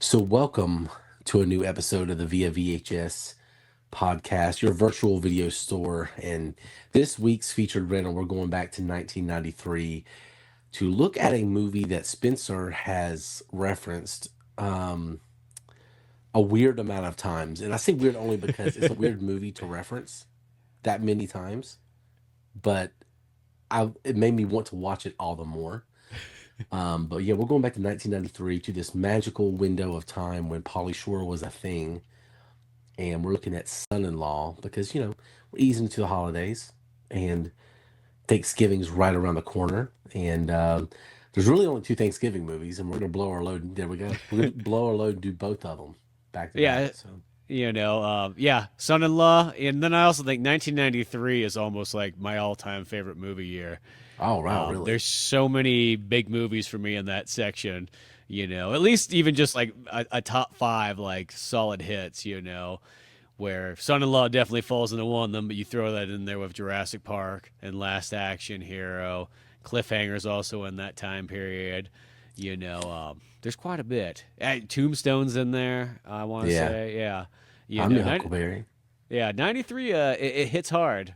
So, welcome to a new episode of the Via VHS Podcast, your virtual video store. And this week's featured rental, we're going back to 1993 to look at a movie that Spencer has referenced um, a weird amount of times. And I say weird only because it's a weird movie to reference that many times, but it made me want to watch it all the more. But yeah, we're going back to 1993 to this magical window of time when Pauly Shore was a thing, and we're looking at Son-in-Law because we're easing into the holidays, and Thanksgiving's right around the corner, and there's really only two Thanksgiving movies, and we're gonna blow our load. There we go. We're gonna blow our load and do both of them back to back. Yeah, So, Son-in-Law, and then I also think 1993 is almost like my all-time favorite movie year. oh wow, really? There's so many big movies for me in that section. At least even just like a top five like solid hits. Where Son-in-Law definitely falls into one of them, but you throw that in there with Jurassic Park and Last Action Hero. Cliffhanger's also in that time period. There's quite a bit. Tombstone's in there, I want to Yeah, say. Yeah. You I'm know, your nine, Huckleberry. yeah, 93, it hits hard.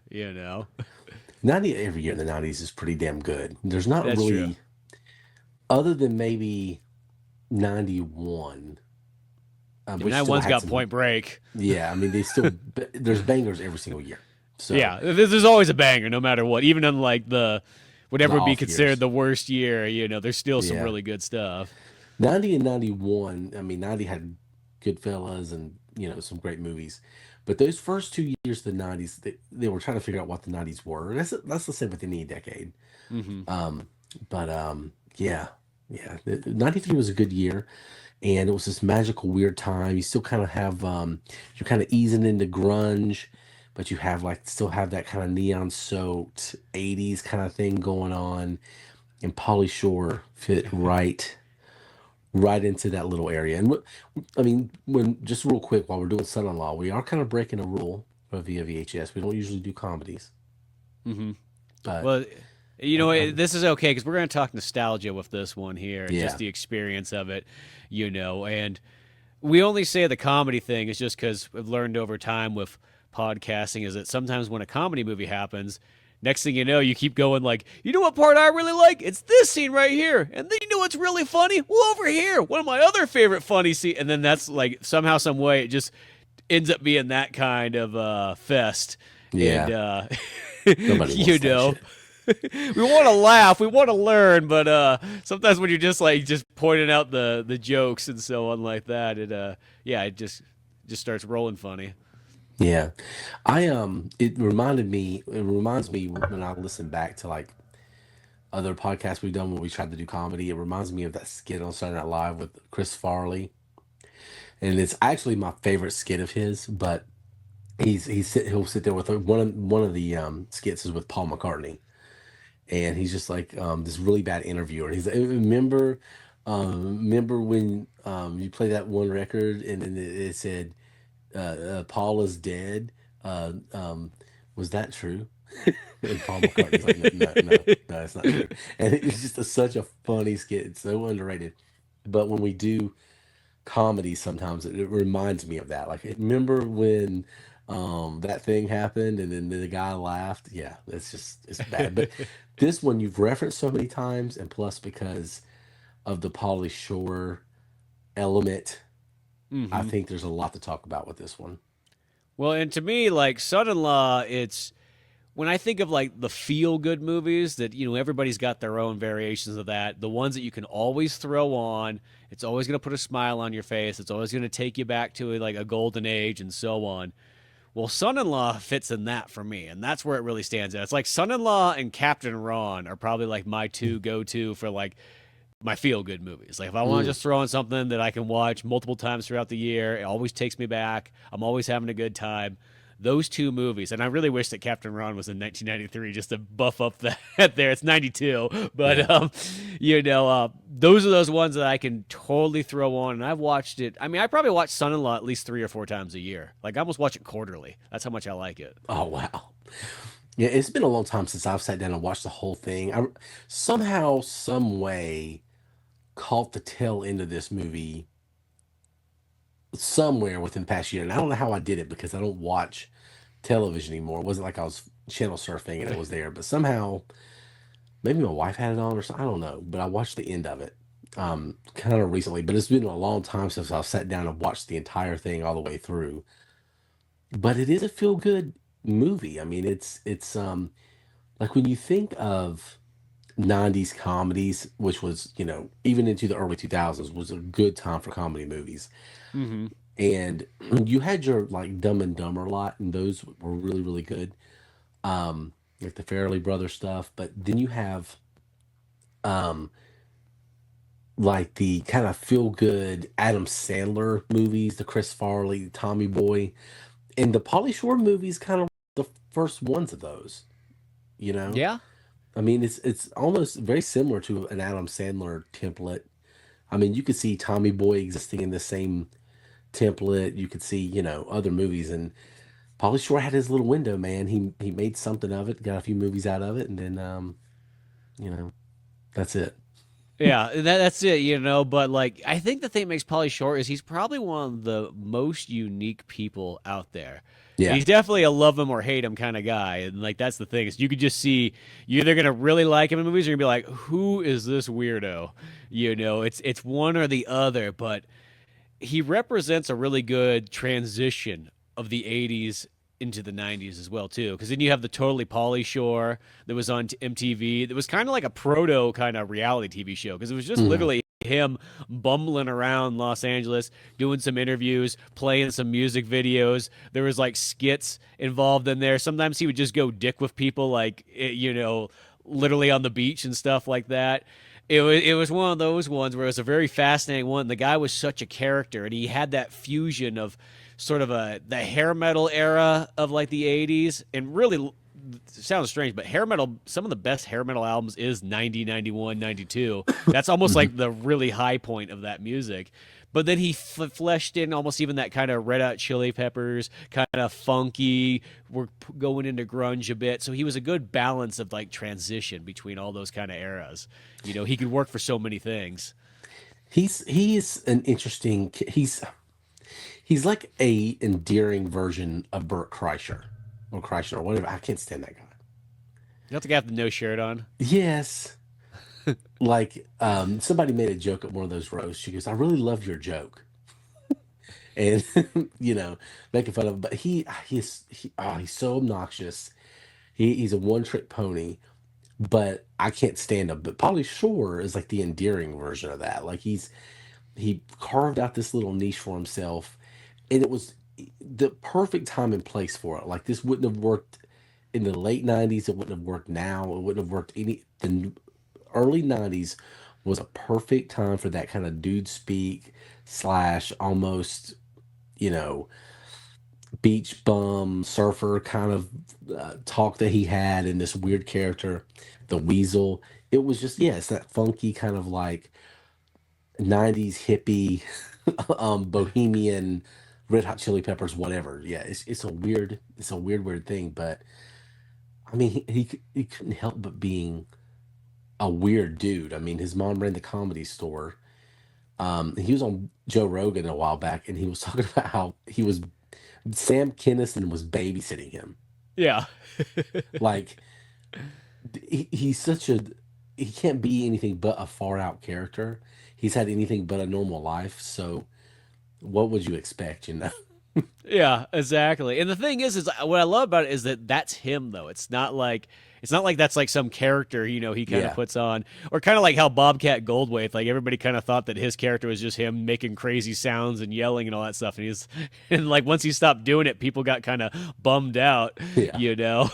90 every year in the 90s is pretty damn good. There's not That's true. really, other than maybe 91, Yeah, which that still one's had got some. Point Break. Yeah, I mean, there's bangers every single year. So Yeah, there's always a banger no matter what. Even on like the the whatever would be off considered years. the worst year, there's still some Yeah. really good stuff. 90 and 91, I mean, 90 had Goodfellas and, some great movies. But those first 2 years of the 90s, they were trying to figure out what the 90s were. And that's the same with any decade. Hmm. Um, but yeah, yeah. 93 was a good year. And it was this magical, weird time. You still kind of have, you're kind of easing into grunge, but you have like, still have that kind of neon soaked 80s kind of thing going on. And Pauly Shore fit right into that little area. And I mean, when just real quick, while we're doing Son-in-Law, we are kind of breaking a rule via VHS. We don't usually do comedies, Hmm. but Well, this is okay because we're going to talk nostalgia with this one here and just yeah, the experience of it, and we only say the comedy thing is just because we've learned over time with podcasting is that sometimes when a comedy movie happens, next thing you know, you keep going like, you know what part I really like? It's this scene right here. And then you know what's really funny? Well, over here, one of my other favorite funny scenes. And then that's like somehow, some way, it just ends up being that kind of fest. And, yeah. Nobody you wants that know, shit. we want to laugh, we want to learn, but sometimes when you're just like just pointing out the jokes and so on like that, it just starts rolling funny. Yeah, it reminds me when I listen back to like other podcasts we've done when we tried to do comedy. It reminds me of that skit on Saturday Night Live with Chris Farley, and it's actually my favorite skit of his. But he'll sit there with one of the skits is with Paul McCartney, and he's just like this really bad interviewer. He's like, remember when you play that one record and then it said Paul is dead. Was that true? And Paul McCartney's like, no, no, no, no, it's not true. And it's just such a funny skit. It's so underrated. But when we do comedy, sometimes it reminds me of that. Like, remember when that thing happened and then the guy laughed? Yeah, it's bad. But this one you've referenced so many times, and plus because of the Pauly Shore element, I Hmm. think there's a lot to talk about with this one. Well, and to me, like Son-in-Law, it's when I think of like the feel good movies that everybody's got their own variations of that. The ones that you can always throw on, it's always going to put a smile on your face. It's always going to take you back to like a golden age and so on. Well, Son-in-Law fits in that for me, and that's where it really stands out. It's like Son-in-Law and Captain Ron are probably like my two go-to for like my feel-good movies. Like if I want to Mm. just throw on something that I can watch multiple times throughout the year, it always takes me back. I'm always having a good time. Those two movies, and I really wish that Captain Ron was in 1993 just to buff up that there. It's 92, Yeah. but those are those ones that I can totally throw on. And I've watched it. I mean, I probably watch Son-in-Law at least 3 or 4 times a year. Like I almost watch it quarterly. That's how much I like it. Oh wow. Yeah, it's been a long time since I've sat down and watched the whole thing. I somehow, some way, caught the tail end of this movie somewhere within the past year, and I don't know how I did it because I don't watch television anymore. It wasn't like I was channel surfing and it was there, but somehow maybe my wife had it on or something. I don't know, but I watched the end of it kind of recently. But it's been a long time since I've sat down and watched the entire thing all the way through. But it is a feel good movie. I mean, it's like when you think of 90s comedies, which was, even into the early 2000s was a good time for comedy movies. Hmm. And you had your like Dumb and Dumber lot, and those were really, really good. Like the Farrelly Brothers stuff. But then you have um like the kind of feel good Adam Sandler movies, the Chris Farley, Tommy Boy, and the Pauly Shore movies kind of the first ones of those, you know? Yeah. I mean, it's almost very similar to an Adam Sandler template. I mean, you could see Tommy Boy existing in the same template. You could see, other movies, and Pauly Shore had his little window, man. He made something of it, got a few movies out of it, and then you know, that's it. Yeah, that's it, But like, I think the thing that makes Pauly Shore is he's probably one of the most unique people out there. And Yeah. he's definitely a love him or hate him kind of guy. And like, that's the thing is you could just see you're either gonna really like him in movies or you're gonna be like, who is this weirdo? It's one or the other. But he represents a really good transition of the 80s into the 90s as well too, because then you have the Totally Pauly Shore that was on MTV that was kind of like a proto kind of reality TV show because it was just Hmm. literally him bumbling around Los Angeles doing some interviews, playing some music videos. There was like skits involved in there. Sometimes he would just go dick with people like literally on the beach and stuff like that. It was one of those ones where it was a very fascinating one. The guy was such a character, and he had that fusion of sort of the hair metal era of like the 80s, and really it sounds strange, but hair metal, some of the best hair metal albums is 90, 91, 92. That's almost Hmm. like the really high point of that music. But then he fleshed in almost even that kind of Red Hot Chili Peppers, kind of funky. We're going into grunge a bit. So he was a good balance of like transition between all those kind of eras. He could work for so many things. He's an interesting. He's like a endearing version of Burt Kreischer or Kreischer or whatever. I can't stand that guy. You have to have the no shirt on. Yes, like somebody made a joke at one of those roasts. She goes, "I really love your joke," and making fun of him. But he's so obnoxious. He's a one trick pony. But I can't stand him. But Pauly Shore is like the endearing version of that. Like he carved out this little niche for himself, and it was the perfect time and place for it. Like this wouldn't have worked in the late '90s. It wouldn't have worked now. It wouldn't have worked the early '90s was a perfect time for that kind of dude speak slash almost you know beach bum surfer kind of talk that he had in this weird character, the Weasel. It was just yeah, it's that funky kind of like '90s hippie, bohemian, Red Hot Chili Peppers, whatever. Yeah, it's a weird thing. But I mean, he couldn't help but being a weird dude. I mean, his mom ran the Comedy Store. He was on Joe Rogan a while back, and he was talking about how Sam Kinison was babysitting him. Yeah. Like he's such a he can't be anything but a far out character. He's had anything but a normal life. So what would you expect? Yeah, exactly. And the thing is what I love about it is that that's him though. It's not like that's like some character, he kind of Yeah, puts on or kind of like how Bobcat Goldthwait, like everybody kind of thought that his character was just him making crazy sounds and yelling and all that stuff. And he's and like once he stopped doing it, people got kind of bummed out, yeah. you know.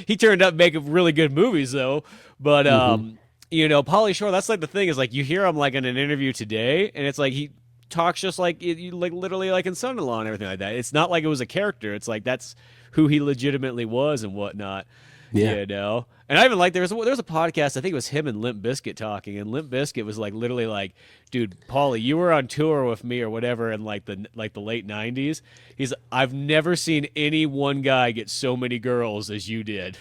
He turned up making really good movies though. But Hmm. Pauly Shore, that's like the thing is like you hear him like in an interview today and it's like he talks just like like literally like in Son-in-Law and everything like that. It's not like it was a character. It's like that's who he legitimately was and whatnot. Yeah. And I even like there was a podcast. I think it was him and Limp Bizkit talking, and Limp Bizkit was like literally like, "Dude, Paulie, you were on tour with me or whatever in like the late '90s." I've never seen any one guy get so many girls as you did.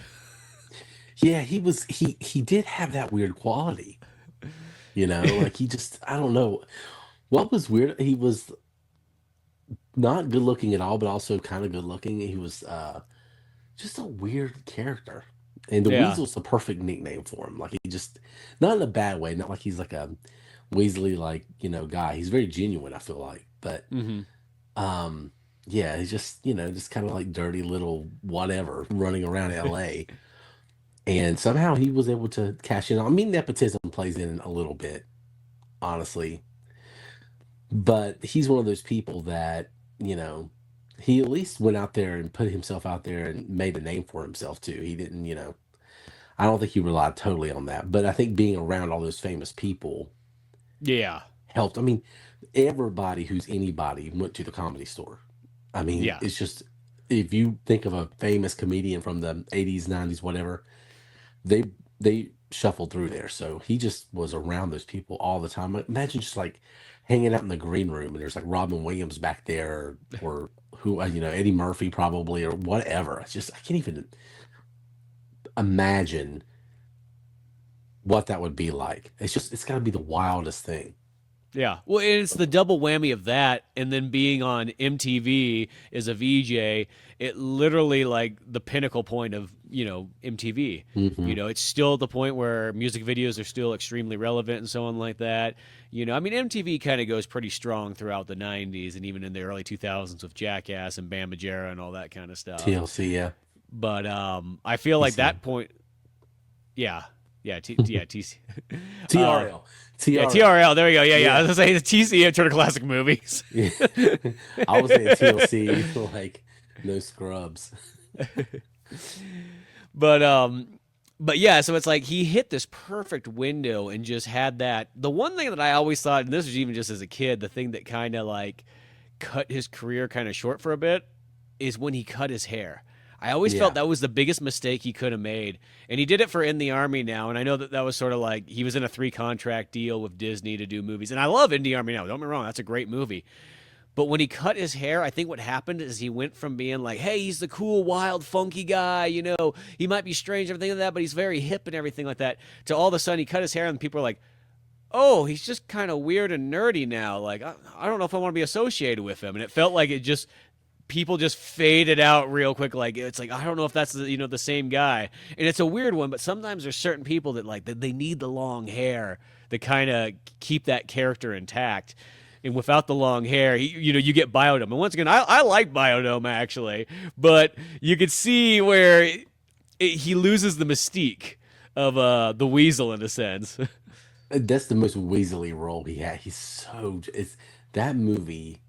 Yeah, he did have that weird quality, like he just I don't know. What was weird? He was. not good looking at all, but also kind of good looking. He was just a weird character. And the Yeah. Weasel's the perfect nickname for him. Like he just, not in a bad way, not like he's like a Weasley like, guy. He's very genuine, I feel like. But Hmm. um yeah, he's just, just kind of like dirty little whatever running around LA. And somehow he was able to cash in. I mean, nepotism plays in a little bit, honestly. But he's one of those people that, you know, he at least went out there and put himself out there and made a name for himself too. He didn't, I don't think he relied totally on that. But I think being around all those famous people Yeah. helped. I mean, everybody who's anybody went to the Comedy Store. I mean, Yeah. it's just, if you think of a famous comedian from the 80s, 90s, whatever, they shuffled through there. So he just was around those people all the time. Imagine just like hanging out in the green room and there's like Robin Williams back there, or who, Eddie Murphy probably, or whatever. It's just, I can't even imagine what that would be like. It's got to be the wildest thing. Yeah. Well, and it's the double whammy of that, and then being on MTV as a VJ. It literally like the pinnacle point of MTV. Hmm. It's still at the point where music videos are still extremely relevant and so on like that. I mean, MTV kind of goes pretty strong throughout the '90s and even in the early 2000s with Jackass and Bam Margera and all that kind of stuff. TLC, yeah. But I feel like TCM. that point, yeah, yeah, yeah, TC. uh, TRL. Yeah, TRL. TRL. There we go. Yeah, yeah. I Yeah. was gonna say the TCM Turner Classic Movies. Yeah. I was saying TLC, like no scrubs. but um, but yeah. So it's like he hit this perfect window and just had that. The one thing that I always thought, and this was even just as a kid, the thing that kind of like cut his career kind of short for a bit is when he cut his hair. I always felt Yeah. that was the biggest mistake he could have made. And he did it for In the Army Now. And I know that that was sort of like he was in a 3 contract deal with Disney to do movies. And I love In the Army Now. Don't get me wrong. That's a great movie. But when he cut his hair, I think what happened is he went from being like, hey, he's the cool, wild, funky guy, he might be strange, everything like that, but he's very hip and everything like that, to all of a sudden he cut his hair and people are like, oh, he's just kind of weird and nerdy now. Like, I don't know if I want to be associated with him. And it felt like it just, people just faded out real quick. Like, it's like, I don't know if that's the same guy. And it's a weird one, but sometimes there's certain people that like, that they need the long hair to kind of keep that character intact. And without the long hair, you get Biodome. And once again, I like Biodome actually, but you could see where he loses the mystique of the Weasel in a sense. That's the most Weasley role he had. It's that movie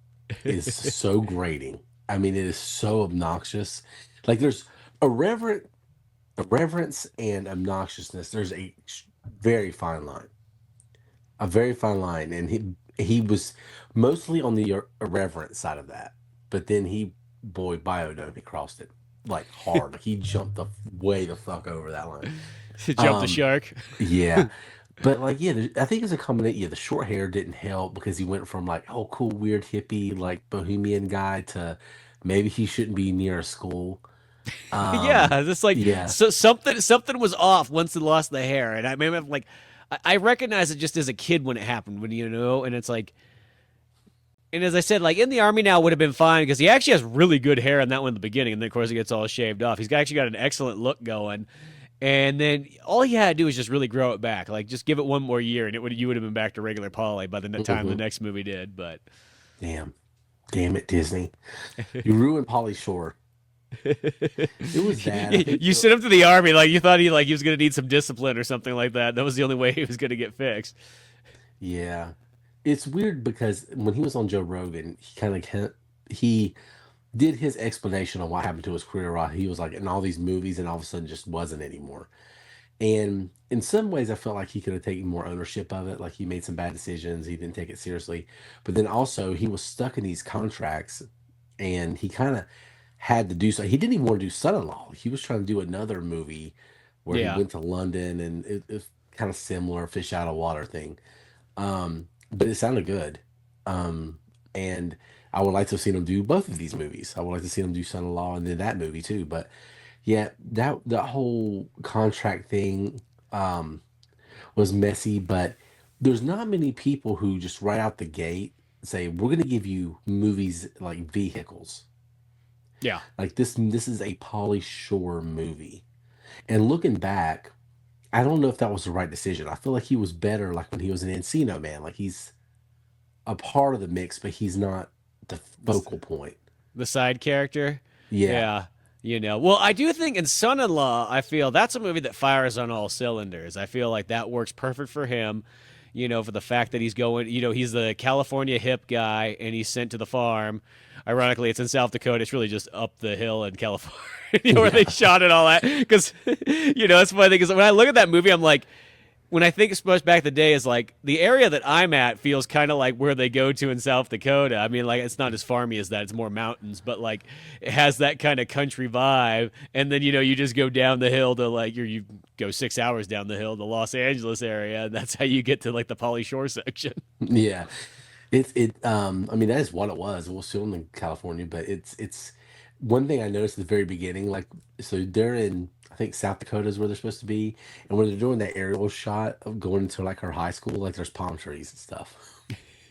is so grating. I mean, it is so obnoxious. Like there's irreverent, irreverence and obnoxiousness. There's very fine line, a very fine line, and he was mostly on the irreverent side of that. But then boy, Biodome, he crossed it like hard. Like he jumped the way the fuck over that line. Jump the Um, shark. yeah. But like, yeah, I think it's a combination. Yeah, the short hair didn't help because he went from like, oh, cool, weird hippie, like bohemian guy to maybe he shouldn't be near a school. Yeah, it's like Yeah, so something was off once he lost the hair, and I mean, like I recognize it just as a kid when it happened, and it's like, and as I said, like In the Army Now would have been fine because he actually has really good hair in that one in the beginning, and then of course he gets all shaved off. Actually got an excellent look going, and then all he had to do was just really grow it back, like just give it one more year, and you would have been back to regular Pauly by the time the hmm. next movie did. But Damn, damn it, Disney, you ruined Pauly Shore. It was bad. I think you sent him to the army like you thought he was going to need some discipline or something like that. That was the only way he was going to get fixed. yeah, it's weird because when he was on Joe Rogan, he did his explanation on what happened to his career. While he was like in all these movies, and all of a sudden just wasn't anymore. And in some ways, I felt like he could have taken more ownership of it. Like he made some bad decisions. He didn't take it seriously. But then also, he was stuck in these contracts and he kind of had to do so. He didn't even want to do Son in Law. He was trying to do another movie where he Yeah, went to London and it's kind of similar fish out of water thing. But it sounded good. And I would like to have seen him do both of these movies. I would like to see him do Son in Law and then that movie too. But yeah, that whole contract thing was messy, but there's not many people who just right out the gate say we're going to give you movies like vehicles. Yeah. Like this is a Pauly Shore movie. And looking back, I don't know if that was the right decision. I feel like he was better like when he was an Encino Man. Like he's a part of the mix, but he's not the The, focal point. the side character. Yeah. Yeah. Well, I do think in Son in Law, I feel that's a movie that fires on all cylinders. I feel like that works perfect for him, for the fact that he's going, he's the California hip guy and he's sent to the farm. Ironically, it's in South Dakota. It's really just up the hill in California where they Yeah. shot it all at. Because, it's funny because when I look at that movie, I'm like, when I think much back the day is like the area that I'm at feels kind of like where they go to in South Dakota. I mean, like it's not as farmy as that; it's more mountains, but like it has that kind of country vibe. And then you just go down the hill to like you go 6 hours down the hill to Los Angeles area, and that's how you get to like the Pauly Shore section. Yeah. I mean that is what it was. It was filmed in California, but it's one thing I noticed at the very beginning, like so they're in I think South Dakota is where they're supposed to be. And when they're doing that aerial shot of going to like her high school, like there's palm trees and stuff.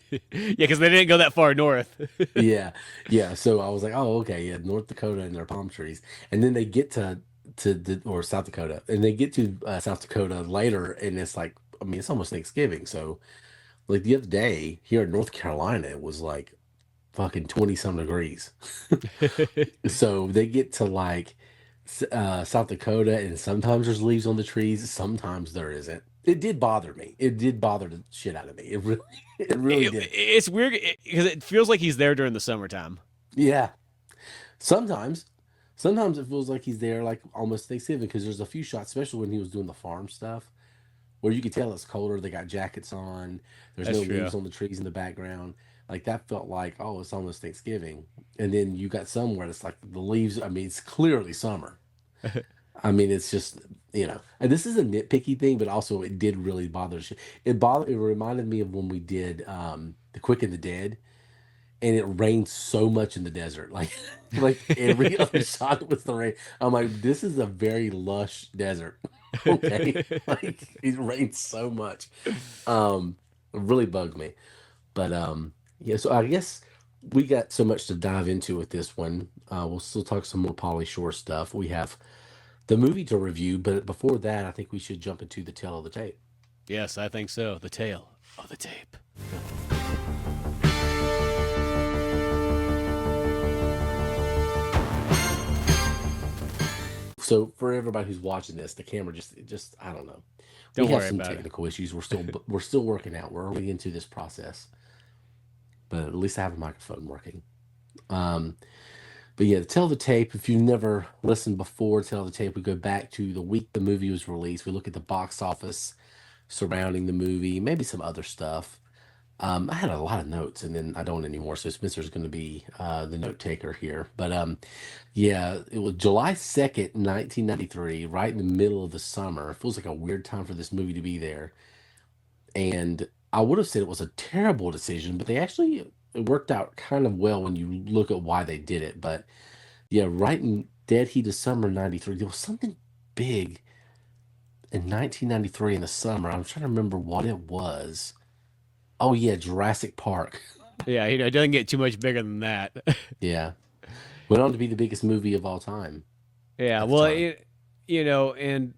Yeah, because they didn't go that far north. Yeah. Yeah. So I was like, oh, okay, yeah, North Dakota and their palm trees. And then they get to the or South Dakota and they get to South Dakota later and it's like I mean it's almost Thanksgiving. So like the other day here in North Carolina, it was like fucking 20 some degrees. So they get to like South Dakota, and sometimes there's leaves on the trees, sometimes there isn't. It did bother me. It did bother the shit out of me. It really, it really did. It's weird because it feels like he's there during the summertime. Yeah. Sometimes, sometimes it feels like he's there, like almost Thanksgiving, because there's a few shots, especially when he was doing the farm stuff, where you could tell it's colder. They got jackets on. There's That's no true. leaves on the trees in the background. Like that felt like, oh, it's almost Thanksgiving. And then you got somewhere it's like the leaves. I mean, it's clearly summer. I mean, it's just and this is a nitpicky thing, but also it did really bother. It reminded me of when we did the Quick and the Dead, and it rained so much in the desert, like like every other shot was the rain. I'm like, this is a very lush desert. Okay, like it rained so much. It really bugged me. But yeah, so I guess we got so much to dive into with this one. We'll still talk some more Polly Shore stuff. We have the movie to review, but before that, I think we should jump into the tale of the tape. Yes, I think so. The tale of the tape. So for everybody who's watching this, the camera just I don't know. We Don't have worry some about it. technical issues. We're still working out. We're early into this process, but at least I have a microphone working. Um, but yeah, tell the tape. If you've never listened before, tell the tape. We go back to the week the movie was released. We look at the box office surrounding the movie, maybe some other stuff. I had a lot of notes, and then I don't anymore. So Spencer's going to be the note taker here. But yeah, it was July 2nd, 1993, right in the middle of the summer. It feels like a weird time for this movie to be there. And I would have said it was a terrible decision, but they actually it worked out kind of well when you look at why they did it. But yeah, right in dead heat of summer '93, there was something big in 1993 in the summer. I'm trying to remember what it was. Oh yeah, Jurassic Park. Yeah, it doesn't get too much bigger than that. Yeah, went on to be the biggest movie of all time Yeah, at the well, time. and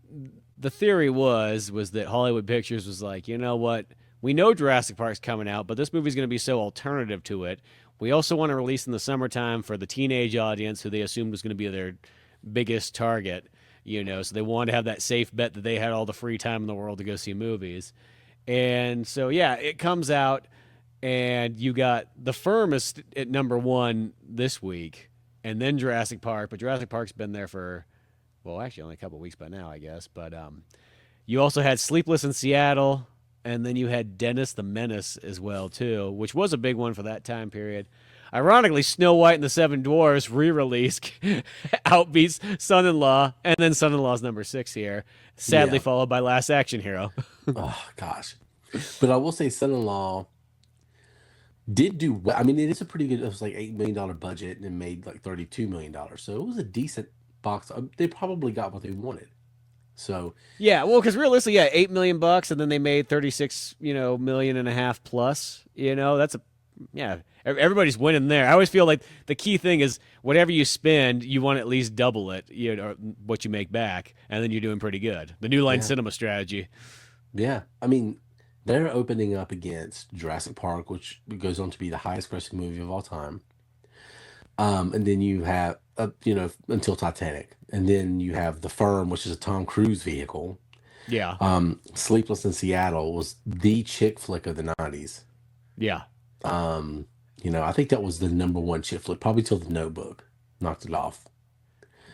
the theory was that Hollywood Pictures was like, you know what? We know Jurassic Park's coming out, but this movie's going to be so alternative to it. We also want to release in the summertime for the teenage audience who they assumed was going to be their biggest target, so they wanted to have that safe bet that they had all the free time in the world to go see movies. And so, yeah, it comes out, and you got The Firm is at number one this week, and then Jurassic Park. But Jurassic Park's been there for, well, actually only a couple weeks by now, I guess. But you also had Sleepless in Seattle, and then you had Dennis the Menace as well too, which was a big one for that time period. Ironically, Snow White and the Seven Dwarfs re-release outbeats Son-in-Law, and then Son-in-Law's number six here, sadly Yeah. followed by Last Action Hero. Oh gosh. But I will say, Son-in-Law did do well. I mean, it is a pretty good. It was like $8 million budget and it made like $32 million. So it was a decent box. They probably got what they wanted. So Yeah, well, because realistically, yeah, $8 million, and then they made 36, million and a half plus. That's Yeah, everybody's winning there. I always feel like the key thing is whatever you spend, you want to at least double it, or what you make back, and then you're doing pretty good. The New Line Yeah. Cinema strategy. Yeah. I mean, they're opening up against Jurassic Park, which goes on to be the highest grossing movie of all time. And then you have, until Titanic. And then you have The Firm, which is a Tom Cruise vehicle. Yeah, Sleepless in Seattle was the chick flick of the 90s. yeah, Um, I think that was the number one chick flick, probably till The Notebook knocked it off.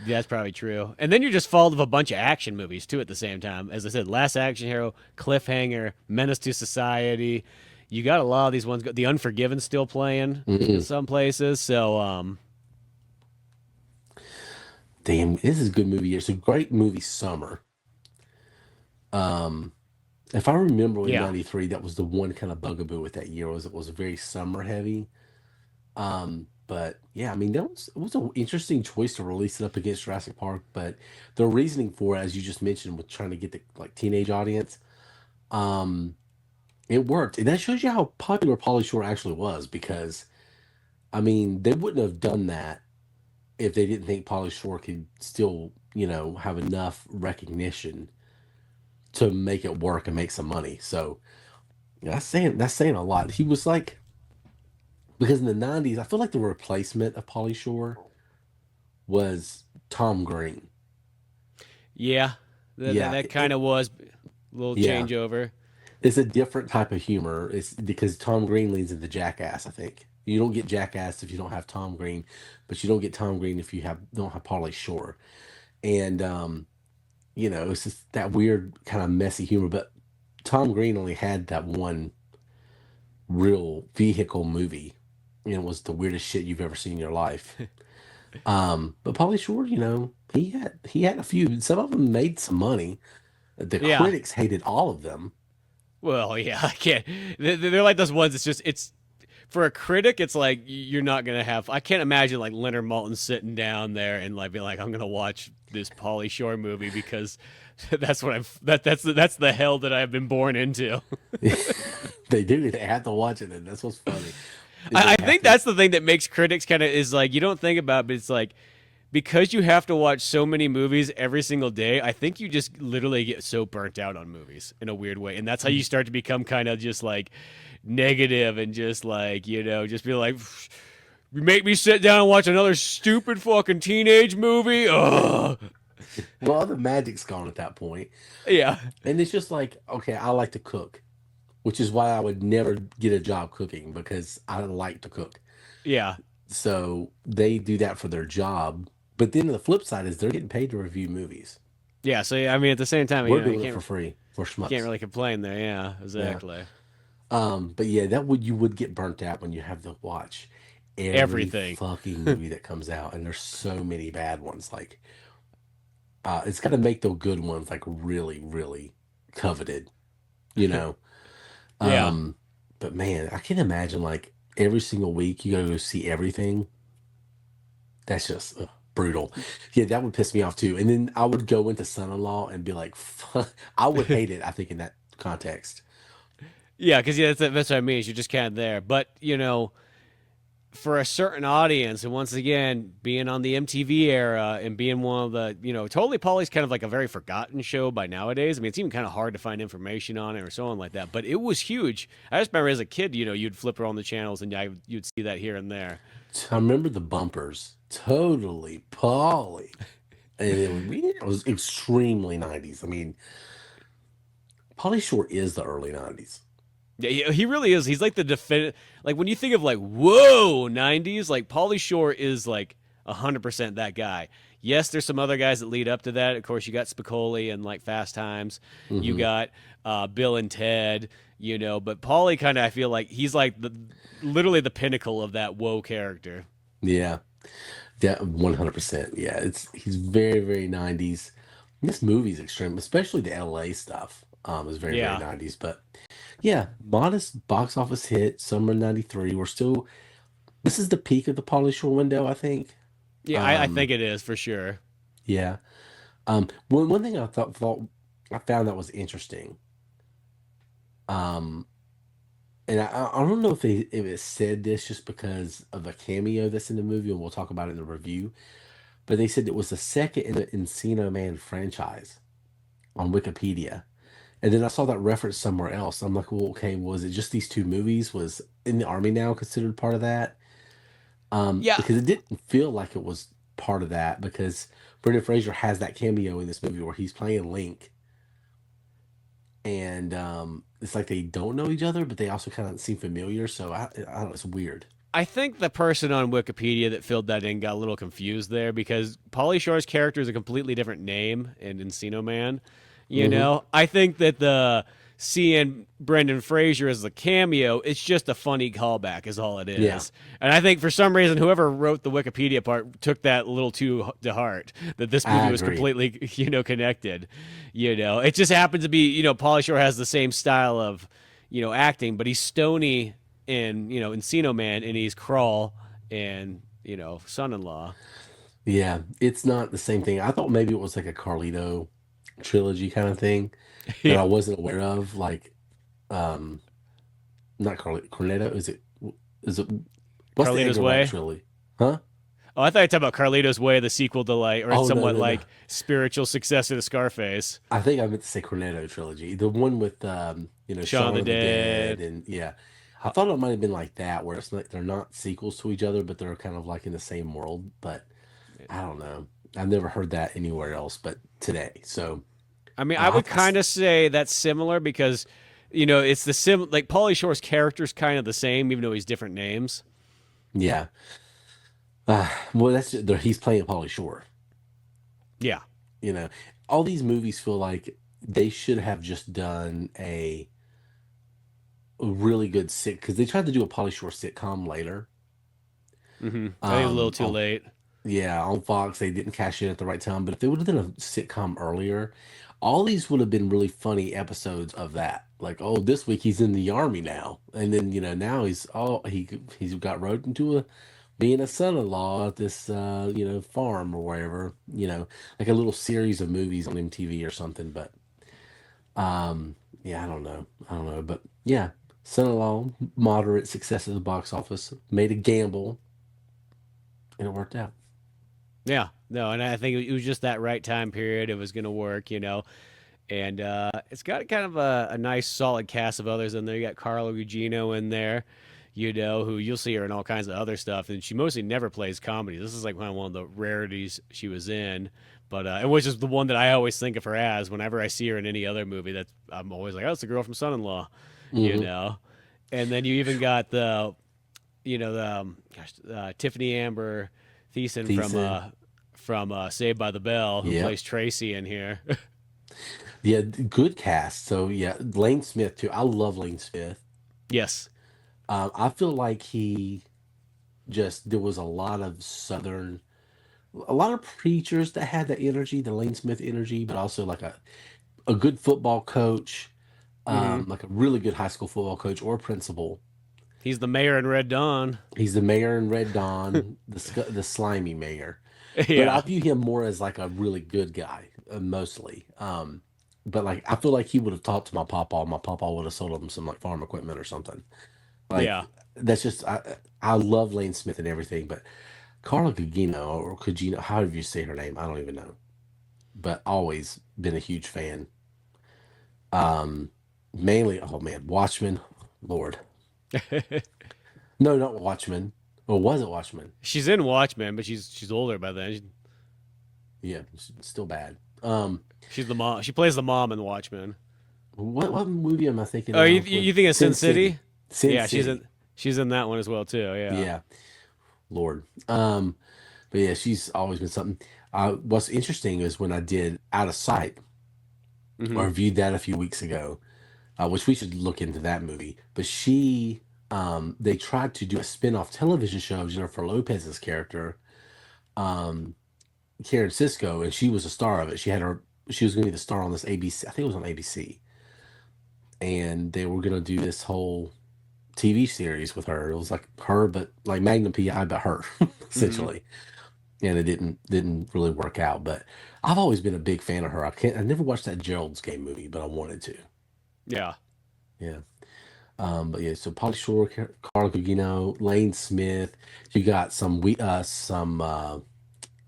that's probably true. And then you're just followed with a bunch of action movies too at the same time. As I said, Last Action Hero, Cliffhanger, Menace to Society. You got a lot of these ones. The Unforgiven still playing in Mhm. some places. So, Damn, this is a good movie. It's a great movie summer. Um, if I remember in yeah, '93, that was the one kind of bugaboo with that year was it was very summer heavy. But yeah, I mean it was an interesting choice to release it up against Jurassic Park, but the reasoning for it, as you just mentioned, with trying to get the like teenage audience, um, it worked. And that shows you how popular Pauly Shore actually was, because I mean, they wouldn't have done that if they didn't think Pauly Shore could still, have enough recognition to make it work and make some money. So that's saying a lot. He was like, because in the '90s, I feel like the replacement of Pauly Shore was Tom Green. yeah, Yeah, that kind of was a little yeah. changeover. It's a different type of humor. It's because Tom Green leans into Jackass, I think. You don't get Jackass if you don't have Tom Green, but you don't get Tom Green if you don't have Pauly Shore. And it's just that weird kind of messy humor. But Tom Green only had that one real vehicle movie, and it was the weirdest shit you've ever seen in your life. But Pauly Shore, he had a few. Some of them made some money. The Yeah. critics hated all of them. Well, yeah, I can't. They're like those ones. It's for a critic. It's like you're not gonna have. I can't imagine like Leonard Maltin sitting down there and like being like, I'm gonna watch this Pauly Shore movie because that's what that's the hell that I've been born into. They do. They have to watch it, and that's what's funny. Is they I have think to. that's the thing that makes critics kind of is like you don't think about, it, but it's like because you have to watch so many movies every single day. I think you just literally get so burnt out on movies in a weird way, and that's how you start to become kind of just like negative and just like just be like. You make me sit down and watch another stupid fucking teenage movie. Ugh. Well, the magic's gone at that point, Yeah, and it's just like, okay, I like to cook, which is why I would never get a job cooking because I like to cook. yeah, So they do that for their job. But then the flip side is they're getting paid to review movies. yeah. So yeah, I mean, at the same time, We're you doing it for can't free for you can't schmucks. really complain there. Yeah, Yeah. exactly. But yeah, that would you would get burnt out when you have to watch every Everything. fucking movie that comes out, and there's so many bad ones. Like, it's got to make the good ones like really, really coveted, you know. Yeah, Um, but man, I can imagine like every single week you gotta go see everything. That's just brutal. Yeah, that would piss me off too. And then I would go into son-in-law and be like, fuck, I would hate it. I think in that context. yeah. Because yeah, that's what I mean. Is you're just kind of there, but for a certain audience, and once again, being on the MTV era and being one of the, Totally Polly's kind of like a very forgotten show by nowadays. I mean, it's even kind of hard to find information on it or so on like that. But it was huge. I just remember as a kid, you'd flip around the channels and you'd see that here and there. I remember the bumpers. Totally Polly. And it was extremely 90s. I mean, Polly Shore is the early 90s. Yeah, he really is. He's like the definitive. Like when you think of like whoa '90s, like Pauly Shore is like 100% that guy. Yes, there's some other guys that lead up to that. Of course, you got Spicoli and like Fast Times. You Hmm. got Bill and Ted. But Pauly kind of I feel like he's like literally the pinnacle of that whoa character. Yeah. Yeah, 100%. Yeah, he's very, very 90s. This movie's extreme, especially the LA stuff. Is very, very Yeah, 90s. But yeah, modest box office hit, summer '93. This is the peak of the Pauly Shore window, I think. yeah, I Um, think it is for sure. yeah. One thing I found that was interesting. Um, and I don't know if it said this just because of a cameo that's in the movie, and we'll talk about it in the review. But they said it was the second in the Encino Man franchise on Wikipedia. And then I saw that reference somewhere else. I'm like, well, okay, was it just these two movies? Was In the Army Now considered part of that? Yeah, Because it didn't feel like it was part of that because Brendan Fraser has that cameo in this movie where he's playing Link, and it's like they don't know each other, but they also kind of seem familiar. So I don't know, it's weird. I think the person on Wikipedia that filled that in got a little confused there because Pauly Shore's character is a completely different name in Encino Man. You Hmm. know, I think that the seeing Brendan Fraser as the cameo, it's just a funny callback, is all it Yeah, is. And I think for some reason, whoever wrote the Wikipedia part took that a little too to heart that this movie I was agree. completely, connected. It just happens to be, Pauly Shore has the same style of, acting, but he's stony in Encino Man, and he's Crawl and Son-in-Law. Yeah, it's not the same thing. I thought maybe it was like a Carlito trilogy kind of thing that I Yeah, wasn't aware of. Like, um, not Carlito, Cornetto. Is it, what's the Carlito's Edgar Wright Way. trilogy? Huh? Oh, I thought you were talking about Carlito's Way, the sequel to like, or Oh, no, somewhat no, no. like spiritual successor to Scarface. I think I meant to say Cornetto trilogy. The one with, Shaun of Shaun the of the Dead. Dead. And yeah, I thought it might have been like that, where it's like they're not sequels to each other, but they're kind of like in the same world. But I don't know. I've never heard that anywhere else but today. So, I mean, I I, would kind of say that's similar because, it's the like Pauly Shore's character's kind of the same, even though he's different names. yeah. Well, he's playing Pauly Shore. Yeah. You know, all these movies feel like they should have just done a really good because they tried to do a Pauly Shore sitcom later. I think it's a little too On late. Yeah, on Fox they didn't cash in at the right time. But if they would have done a sitcom earlier, all these would have been really funny episodes of that. Like, oh, this week he's in the army now, and then now he's got roped into being a son-in-law at this farm or wherever, like a little series of movies on MTV or something. But yeah, I don't know, but yeah, son-in-law, moderate success at the box office, made a gamble, and it worked out. Yeah. No, and I think it was just that right time period. It was going to work, And it's got kind of a nice, solid cast of others in there. You got Carla Gugino in there, who you'll see her in all kinds of other stuff. And she mostly never plays comedy. This is like kind of one of the rarities she was in. But and which is the one that I always think of her as whenever I see her in any other movie. That I'm always like, oh, it's the girl from Son-in-Law, you Hmm. know. And then you even got Tiffany Amber Thiessen Decent. from Saved by the Bell, who Yep. plays Tracy in here. Yeah, good cast. So yeah, Lane Smith too. I love Lane Smith. Yes. I feel like there was a lot of Southern, a lot of preachers that had that energy, the Lane Smith energy, but also like a good football coach, Hmm. like a really good high school football coach or principal. He's the mayor in Red Dawn. He's the mayor in Red Dawn, the slimy mayor. But I Yeah. view him more as like a really good guy, mostly. But like I feel like he would have talked to my papa. My papa would have sold him some like farm equipment or something. Yeah. Like that's just I love Lane Smith and everything, but Carla Gugino or Cugino, however you say her name, I don't even know. But always been a huge fan. Um, Mainly, oh man, Watchmen, Lord, no, not Watchmen. Or was it Watchmen? She's in Watchmen, but she's older by then. Yeah, it's still bad. She's the mom. She plays the mom in Watchmen. What movie am I thinking Oh, you of with you think of Sin Sin City? City? Sin Yeah, City. she's in that one as well too. Yeah. Yeah, Lord. But yeah, she's always been something. What's interesting is when I did Out of Sight, Hmm. or reviewed that a few weeks ago, which we should look into that movie. But they tried to do a spin-off television show of Jennifer Lopez's character, um, Karen Cisco, and she was a star of it. She was going to be the star on this ABC. I think it was on ABC, and they were going to do this whole TV series with her. It was like her, but like Magnum PI, but her Hmm. essentially. And it didn't really work out. But I've always been a big fan of her. I never watched that Gerald's Game movie, but I wanted to. Yeah. Yeah. But yeah, so Pauly Shore, Carl Gugino, Lane Smith. You got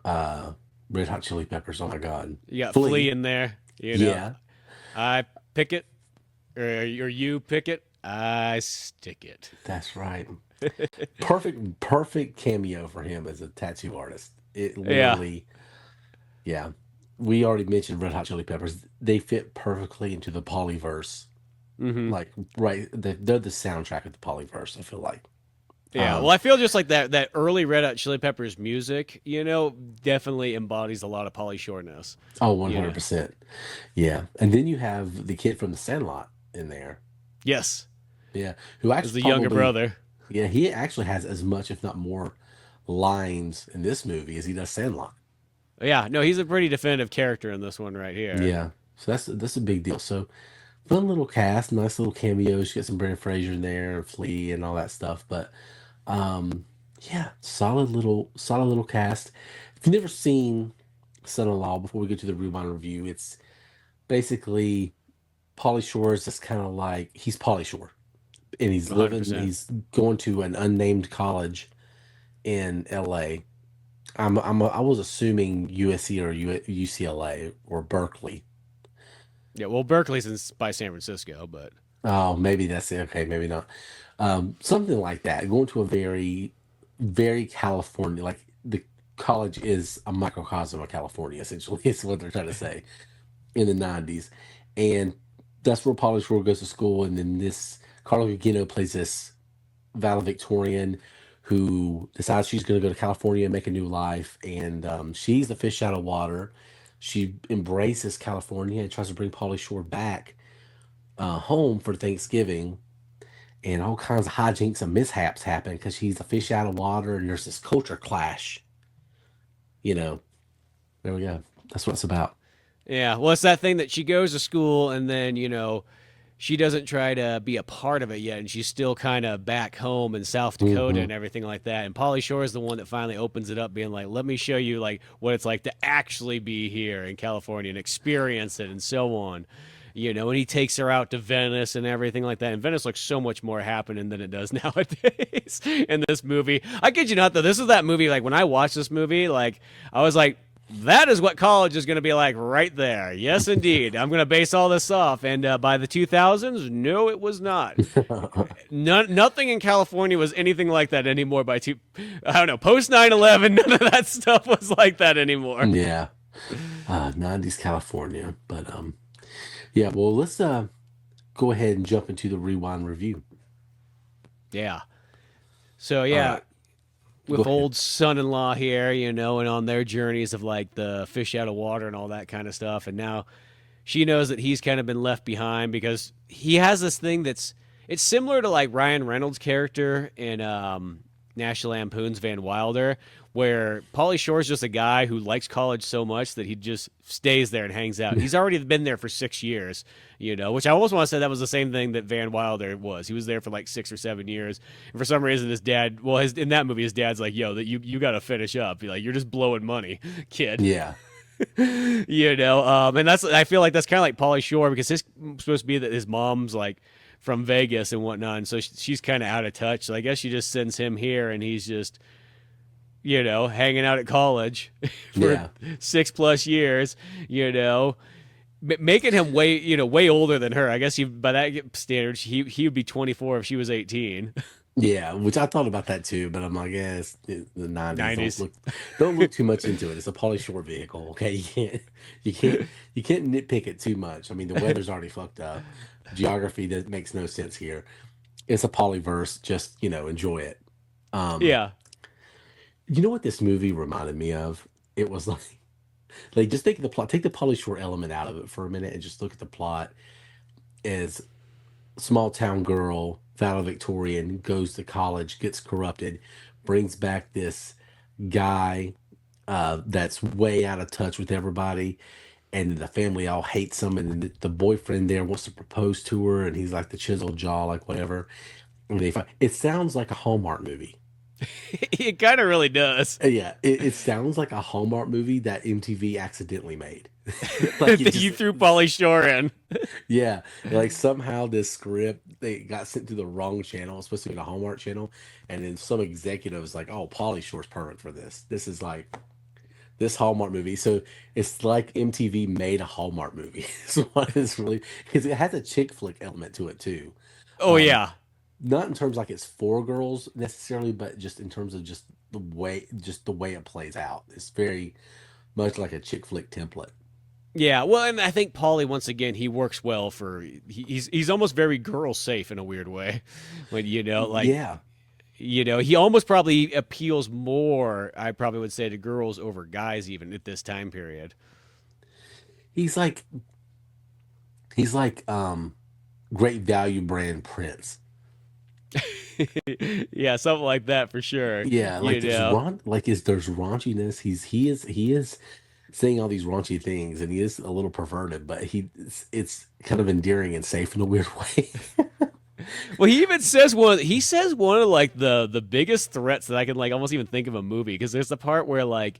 uh Red Hot Chili Peppers. Oh my God, You got Flea Flea. in there. Yeah, I pick it, or you pick it, I stick it. that's right. Perfect cameo for him as a tattoo artist. It Yeah. literally, yeah. We already mentioned Red Hot Chili Peppers. They fit perfectly into the polyverse. Hmm. Like, right, they're the soundtrack of the polyverse, I feel like. Yeah. Well, Um, I feel just like that early Red Hot Chili Peppers music, definitely embodies a lot of Pauly Shore-ness. oh, You know. 100%. Yeah. And then you have the kid from the Sandlot in there. Yes. Yeah. Who As actually the younger probably, brother. yeah, he actually has as much, if not more, lines in this movie as he does Sandlot. Yeah. No, he's a pretty definitive character in this one right here. Yeah. So that's a big deal. So fun little cast, nice little cameos. You get some Brendan Fraser in there and Flea and all that stuff. But um yeah, solid little cast. If you've never seen Son-in-Law, before we get to the rewind review, it's basically Pauly Shore is just kind of like he's Pauly Shore. And $100. he's going to an unnamed college in LA. I was assuming USC or UCLA or Berkeley. Yeah. Well, Berkeley's by San Francisco, but Oh, maybe that's it. Okay, maybe not. Something like that. Going to a very California, like the college is a microcosm of California, essentially, is what they're trying to say in the 90s. And that's where Pauly Shore goes to school. And then this Carla Gugino plays this valedictorian who decides she's going to go to California and make a new life. And she's the fish out of water. She embraces California and tries to bring Pauly Shore back home for Thanksgiving, and all kinds of hijinks and mishaps happen because she's a fish out of water, and there's this culture clash. You know, there we go. That's what it's about. yeah. Well, it's that thing that she goes to school and then, she doesn't try to be a part of it yet, and she's still kind of back home in South Dakota Hmm. and everything like that. And Pauly Shore is the one that finally opens it up, being like, "Let me show you like what it's like to actually be here in California and experience it, and so on." And he takes her out to Venice and everything like that. And Venice looks so much more happening than it does nowadays in this movie. I kid you not, though. This is that movie. Like when I watched this movie, like I was like, that is what college is going to be like right there. Yes, indeed. I'm going to base all this off. And by the 2000s, no, it was not. Nothing in California was anything like that anymore. I don't know, post 9/11, none of that stuff was like that anymore. Yeah, 90s California. But yeah. Well, let's go ahead and jump into the rewind review. Yeah. So All yeah, right, go with ahead. old son-in-law here, and on their journeys of like the fish out of water and all that kind of stuff. And now she knows that he's kind of been left behind because he has this thing it's similar to like Ryan Reynolds' character in National Lampoon's Van Wilder, where Pauly Shore's just a guy who likes college so much that he just stays there and hangs out. He's already been there for 6 years, which I almost want to say that was the same thing that Van Wilder was. He was there for like 6 or 7 years, and for some reason his dad, well, in that movie, his dad's like, "Yo, that you got to finish up. You're just blowing money, kid." Yeah, And I feel like that's kind of like Pauly Shore because it's supposed to be that his mom's like from Vegas and whatnot, and so she's kind of out of touch. So I guess she just sends him here, and he's just hanging out at college for yeah. 6+ years, making him way older than her. I guess by that standards, he would be 24 if she was 18. Yeah, which I thought about that too, but I'm like, yeah, the '90s. '90s. Don't look too much into it. It's a Pauly Shore vehicle, okay? You can't, you can't nitpick it too much. I mean, the weather's already fucked up. Geography that makes no sense here. It's a polyverse. Just enjoy it. Um, Yeah. you know what this movie reminded me of? It was like just take the plot, take the Pauly Shore element out of it for a minute, and just look at the plot as small town girl, valedictorian, goes to college, gets corrupted, brings back this guy that's way out of touch with everybody, and the family all hates him, and the boyfriend there wants to propose to her, and he's like the chiseled jaw, like whatever. And it sounds like a Hallmark movie. It kind of really does. Yeah, it sounds like a Hallmark movie that MTV accidentally made. Like it just You threw Pauly Shore in. yeah, like somehow this script they got sent to the wrong channel. It's supposed to be the Hallmark channel, and then some executive was like, "Oh, Pauly Shore's perfect for this. This is like this Hallmark movie." So it's like MTV made a Hallmark movie. So what is really because it has a chick flick element to it too. Oh Um, yeah, Not in terms like it's for girls necessarily, but just in terms of just the way it plays out. It's very much like a chick flick template. yeah. Well, and I think Pauly once again he works well for he's almost very girl safe in a weird way. When like Yeah, he almost probably appeals more. I probably would say to girls over guys even at this time period. he's like he's like great value brand Prince. Yeah, something like that for sure. Yeah, like You know. there's raunchiness. He is saying all these raunchy things, and he is a little perverted, but it's kind of endearing and safe in a weird way. Well, he even says one. He says one of like the biggest threats that I can like almost even think of a movie because there's the part where like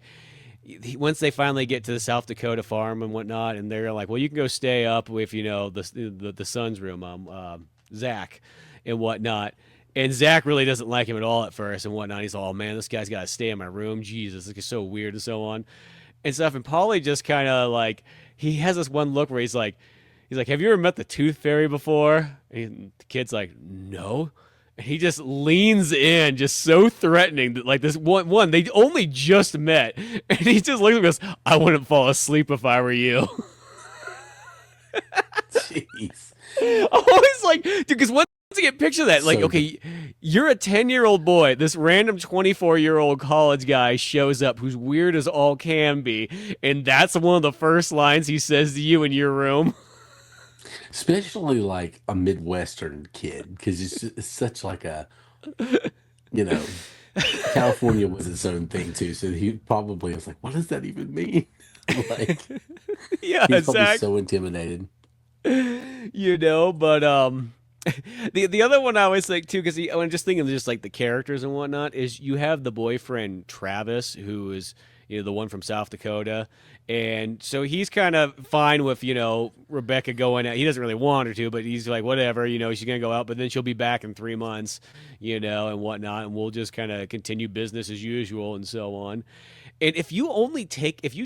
once they finally get to the South Dakota farm and whatnot, and they're like, well, you can go stay up with the son's room, Zach, and whatnot. And Zach really doesn't like him at all at first and whatnot. He's all, oh, man, this guy's got to stay in my room. Jesus, this is so weird and so on and stuff. And Paulie just kind of like he has this one look where he's like, have you ever met the Tooth Fairy before? And the kid's like, no. And he just leans in, just so threatening that like this one they only just met, and he just looks and goes, "I wouldn't fall asleep if I were you." Jeez, Always like, dude, because once you get picture that, like, so good. okay, you're a 10-year-old boy. This random 24-year-old college guy shows up who's weird as all can be, and that's one of the first lines he says to you in your room. Especially like a Midwestern kid, because it's such like a you know California was its own thing too. So he probably was like, "What does that even mean?" Like Yeah, he's probably Zach. so intimidated. But the other one I always think too, because I'm just thinking of just like the characters and whatnot, is you have the boyfriend Travis, who is the one from South Dakota, and so he's kind of fine with Rebecca going out. He doesn't really want her to, but he's like whatever, she's gonna go out, but then she'll be back in 3 months, and whatnot, and we'll just kind of continue business as usual and so on. And if you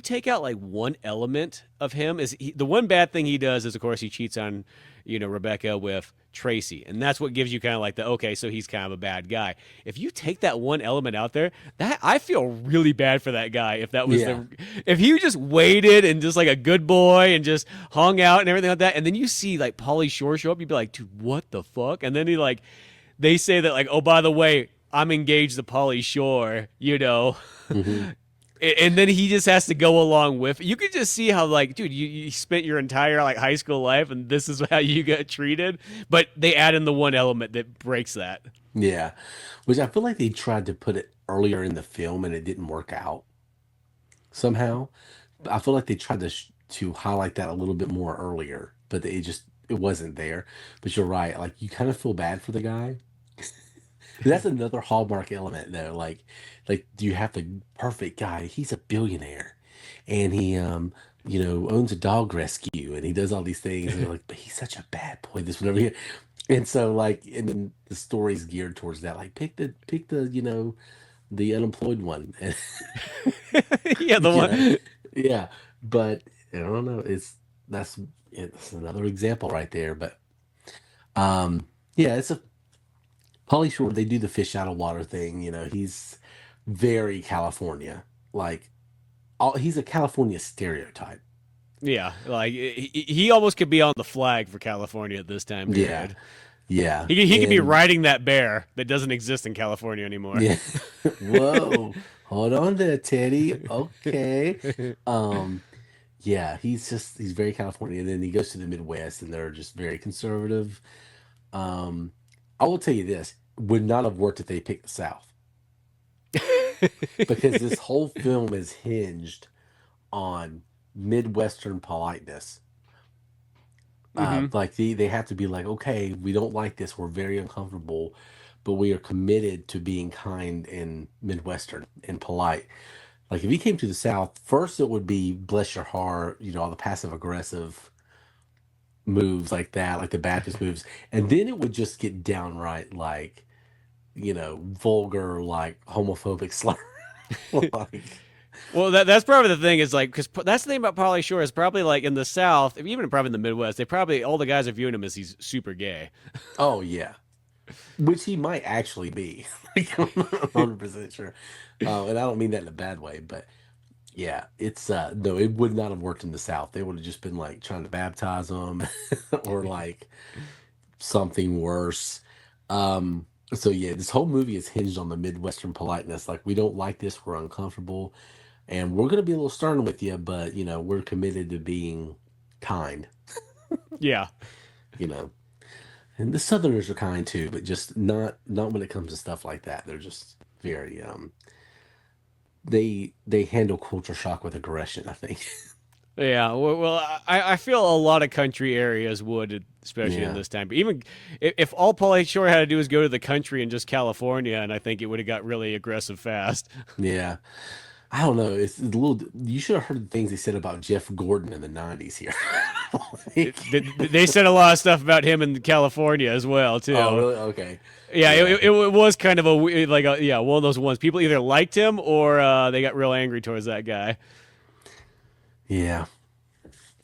take out like one element of him, the one bad thing he does is of course he cheats on Rebecca with Tracy, and that's what gives you kind of like the okay, so he's kind of a bad guy. If you take that one element out there, that I feel really bad for that guy. Yeah. If he just waited and just like a good boy and just hung out and everything like that, and then you see like Pauly Shore show up, you'd be like, dude, what the fuck? And then they say that like, oh, by the way, I'm engaged to Pauly Shore, Hmm. and then he just has to go along with it. You can just see how like, dude, you spent your entire like high school life and this is how you got treated, but they add in the one element that breaks that. Yeah, which I feel like they tried to put it earlier in the film and it didn't work out somehow. I feel like they tried to highlight that a little bit more earlier, but it wasn't there. But you're right, like you kind of feel bad for the guy. That's another Hallmark element though. Like do you have the perfect guy? He's a billionaire, and he owns a dog rescue, and he does all these things. And you're like, but he's such a bad boy. This whatever. And so like, and then the story's geared towards that. Like pick the the unemployed one. And Yeah, the you know, one. yeah. But I don't know. It's another example right there. But yeah, it's a Pauly Shore, they do the fish out of water thing. He's very California. Like, he's a California stereotype. Yeah, like he almost could be on the flag for California at this time Yeah, period. yeah, He could be and riding that bear that doesn't exist in California anymore. yeah. Whoa, hold on there, Teddy. Okay. Um, yeah, he's very California, and then he goes to the Midwest, and they're just very conservative. Um, I will tell you this: would not have worked if they picked the South, because this whole film is hinged on Midwestern politeness. Hmm. Like they have to be like, okay, we don't like this, we're very uncomfortable, but we are committed to being kind and Midwestern and polite. Like if he came to the South, first it would be bless your heart, all the passive aggressive moves like that, like the Baptist moves, and then it would just get downright like, vulgar, like homophobic slur. Like, Well, that's probably the thing is like because that's the thing about Pauly Shore is probably like in the South, even probably in the Midwest, they probably all the guys are viewing him as he's super gay. oh yeah, which he might actually be. Like, I'm not 100% sure. And I don't mean that in a bad way, but yeah, it's no, it would not have worked in the South. They would have just been like trying to baptize them or like something worse. So yeah, this whole movie is hinged on the Midwestern politeness. Like we don't like this, we're uncomfortable, and we're gonna be a little stern with you, but we're committed to being kind, Yeah. you know. And the Southerners are kind too, but just not when it comes to stuff like that. They're just very they handle culture shock with aggression, I think. Yeah, I feel a lot of country areas would, especially in Yeah. this time. But even if all Pauly Shore had to do was go to the country and just California, and I think it would have got really aggressive fast. Yeah. I don't know. It's a little. You should have heard the things they said about Jeff Gordon in the '90s here. Like, They said a lot of stuff about him in California as well oh, too. really? Okay. Yeah, Yeah. it was kind of yeah, one of those ones. People either liked him or they got real angry towards that guy. Yeah.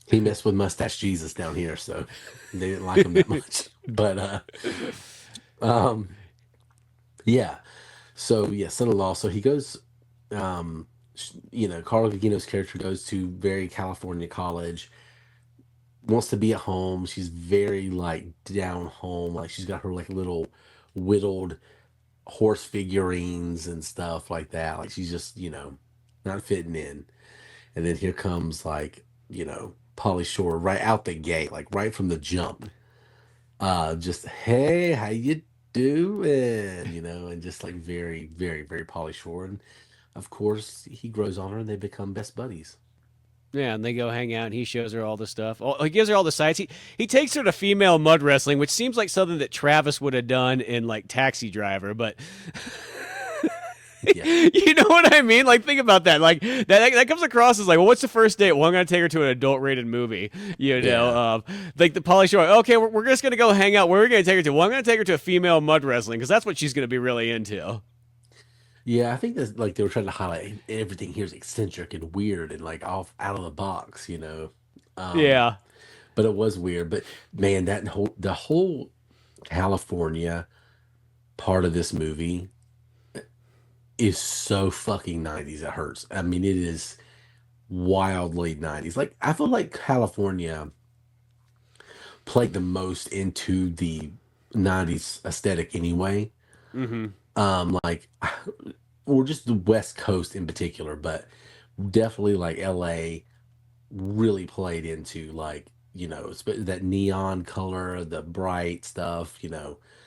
He messed with Mustache Jesus down here, so they didn't like him that much. But um, yeah. So yeah, son-in-law. So he goes. Carl Gugino's character goes to very California college. Wants to be at home. She's very like down home. Like she's got her like little whittled horse figurines and stuff like that. Like she's just, not fitting in. And then here comes like, Pauly Shore right out the gate, like right from the jump. Just hey, how you doing? And just like very, very, very Pauly Shore. And of course he grows on her and they become best buddies. Yeah, and they go hang out, and he shows her all the stuff. He gives her all the sights. He takes her to female mud wrestling, which seems like something that Travis would have done in like Taxi Driver, but Yeah. you know what I mean? Like, think about that. Like that comes across as like, well, what's the first date? Well, I'm gonna take her to an adult-rated movie. Yeah. Like the Pauly Shore. Okay, we're just gonna go hang out. Where are we gonna take her to? Well, I'm gonna take her to a female mud wrestling because that's what she's gonna be really into. Yeah, I think that's like they were trying to highlight everything here's eccentric and weird and like off out of the box. Um, Yeah, but it was weird. But man, the whole California part of this movie is so fucking 90s it hurts. I mean, it is wildly 90s. Like I feel like California played the most into the 90s aesthetic anyway. hmm Like or just the West Coast in particular, but definitely like LA really played into like that neon color, the bright stuff.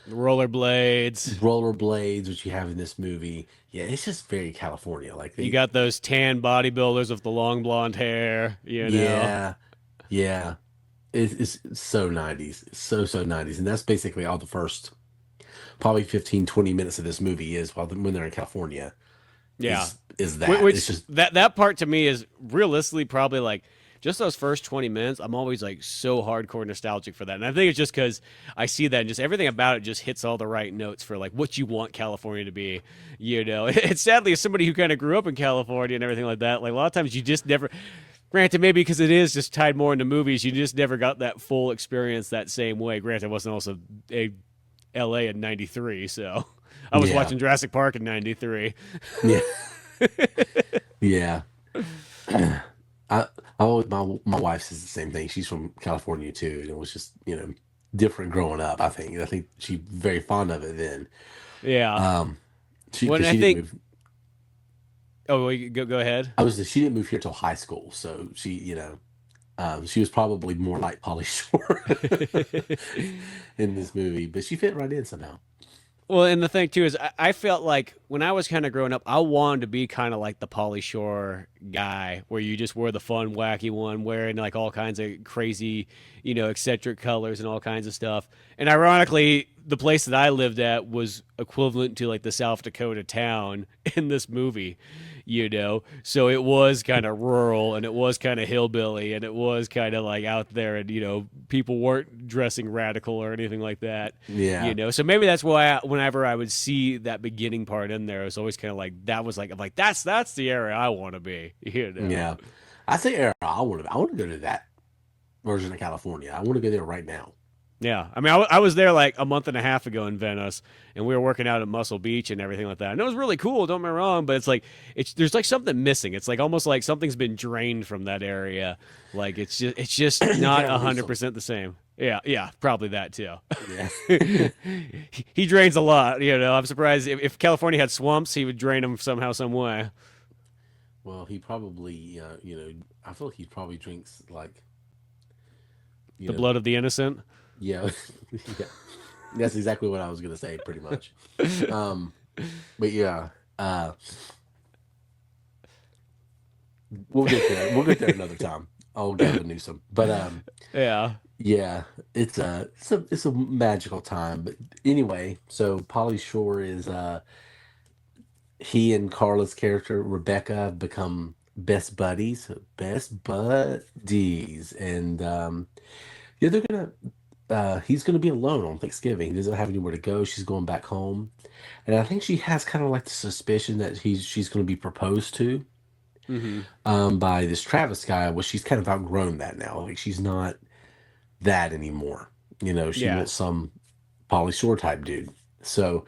rollerblades. Rollerblades, which you have in this movie. Yeah, it's just very California. Like You they, got those tan bodybuilders with the long blonde hair. yeah, yeah. It's so 90s. It's so 90s. And that's basically all the first probably 15, 20 minutes of this movie is when they're in California Yeah. is that. It's Which just that part to me is realistically probably like just those first 20 minutes. I'm always like so hardcore nostalgic for that. And I think it's just because I see that and just everything about it just hits all the right notes for like what you want California to be. It's sadly as somebody who kind of grew up in California and everything like that, like a lot of times you just never, granted, maybe because it is just tied more into movies, you just never got that full experience that same way. Granted, I wasn't also a LA in '93, so I was yeah. watching Jurassic Park in '93. Yeah. Yeah. I I always, my wife says the same thing. She's from California too, and it was just different growing up. I think she very fond of it then. Yeah. Um, she When because I she didn't think, move. oh, go ahead. She didn't move here till high school, so she was probably more like Polly Shore in this movie, but she fit right in somehow. Well, and the thing too is, I felt like when I was kind of growing up, I wanted to be kind of like the Pauly Shore guy, where you just were the fun, wacky one, wearing like all kinds of crazy, eccentric colors and all kinds of stuff. And ironically, the place that I lived at was equivalent to like the South Dakota town in this movie, you know. So it was kind of rural and it was kind of hillbilly and it was kind of like out there, and people weren't dressing radical or anything like that, Yeah. So maybe that's why whenever I would see that beginning part in there, it was always kind of like that was like I'm like that's the area I want to be, Yeah. I say era. I want to go to that version of California. I want to go there right now. Yeah, I mean, I was there like a month and a half ago in Venice, and we were working out at Muscle Beach and everything like that. And it was really cool. Don't get me wrong, but it's like there's like something missing. It's like almost like something's been drained from that area. Like it's just not Can't lose 100% the same. Yeah, probably that too. Yeah. He drains a lot. I'm surprised if California had swamps, he would drain them somehow, some way. Well, he probably, I feel like he probably drinks like, you The know, blood of the innocent. yeah, yeah. That's exactly what I was gonna say, pretty much. Um, but yeah, we'll get there. We'll get there another time. I'll Gavin Newsom. But Yeah. yeah, it's a magical time. But anyway, so Polly Shore is he and Carla's character Rebecca have become best buddies, and yeah, they're gonna. He's gonna be alone on Thanksgiving. He doesn't have anywhere to go. She's going back home, and I think she has kind of like the suspicion that she's gonna be proposed to Mm-hmm. by this Travis guy. Well, she's kind of outgrown that now. Like she's not that anymore. She Yeah. wants some Pauly Shore type dude. So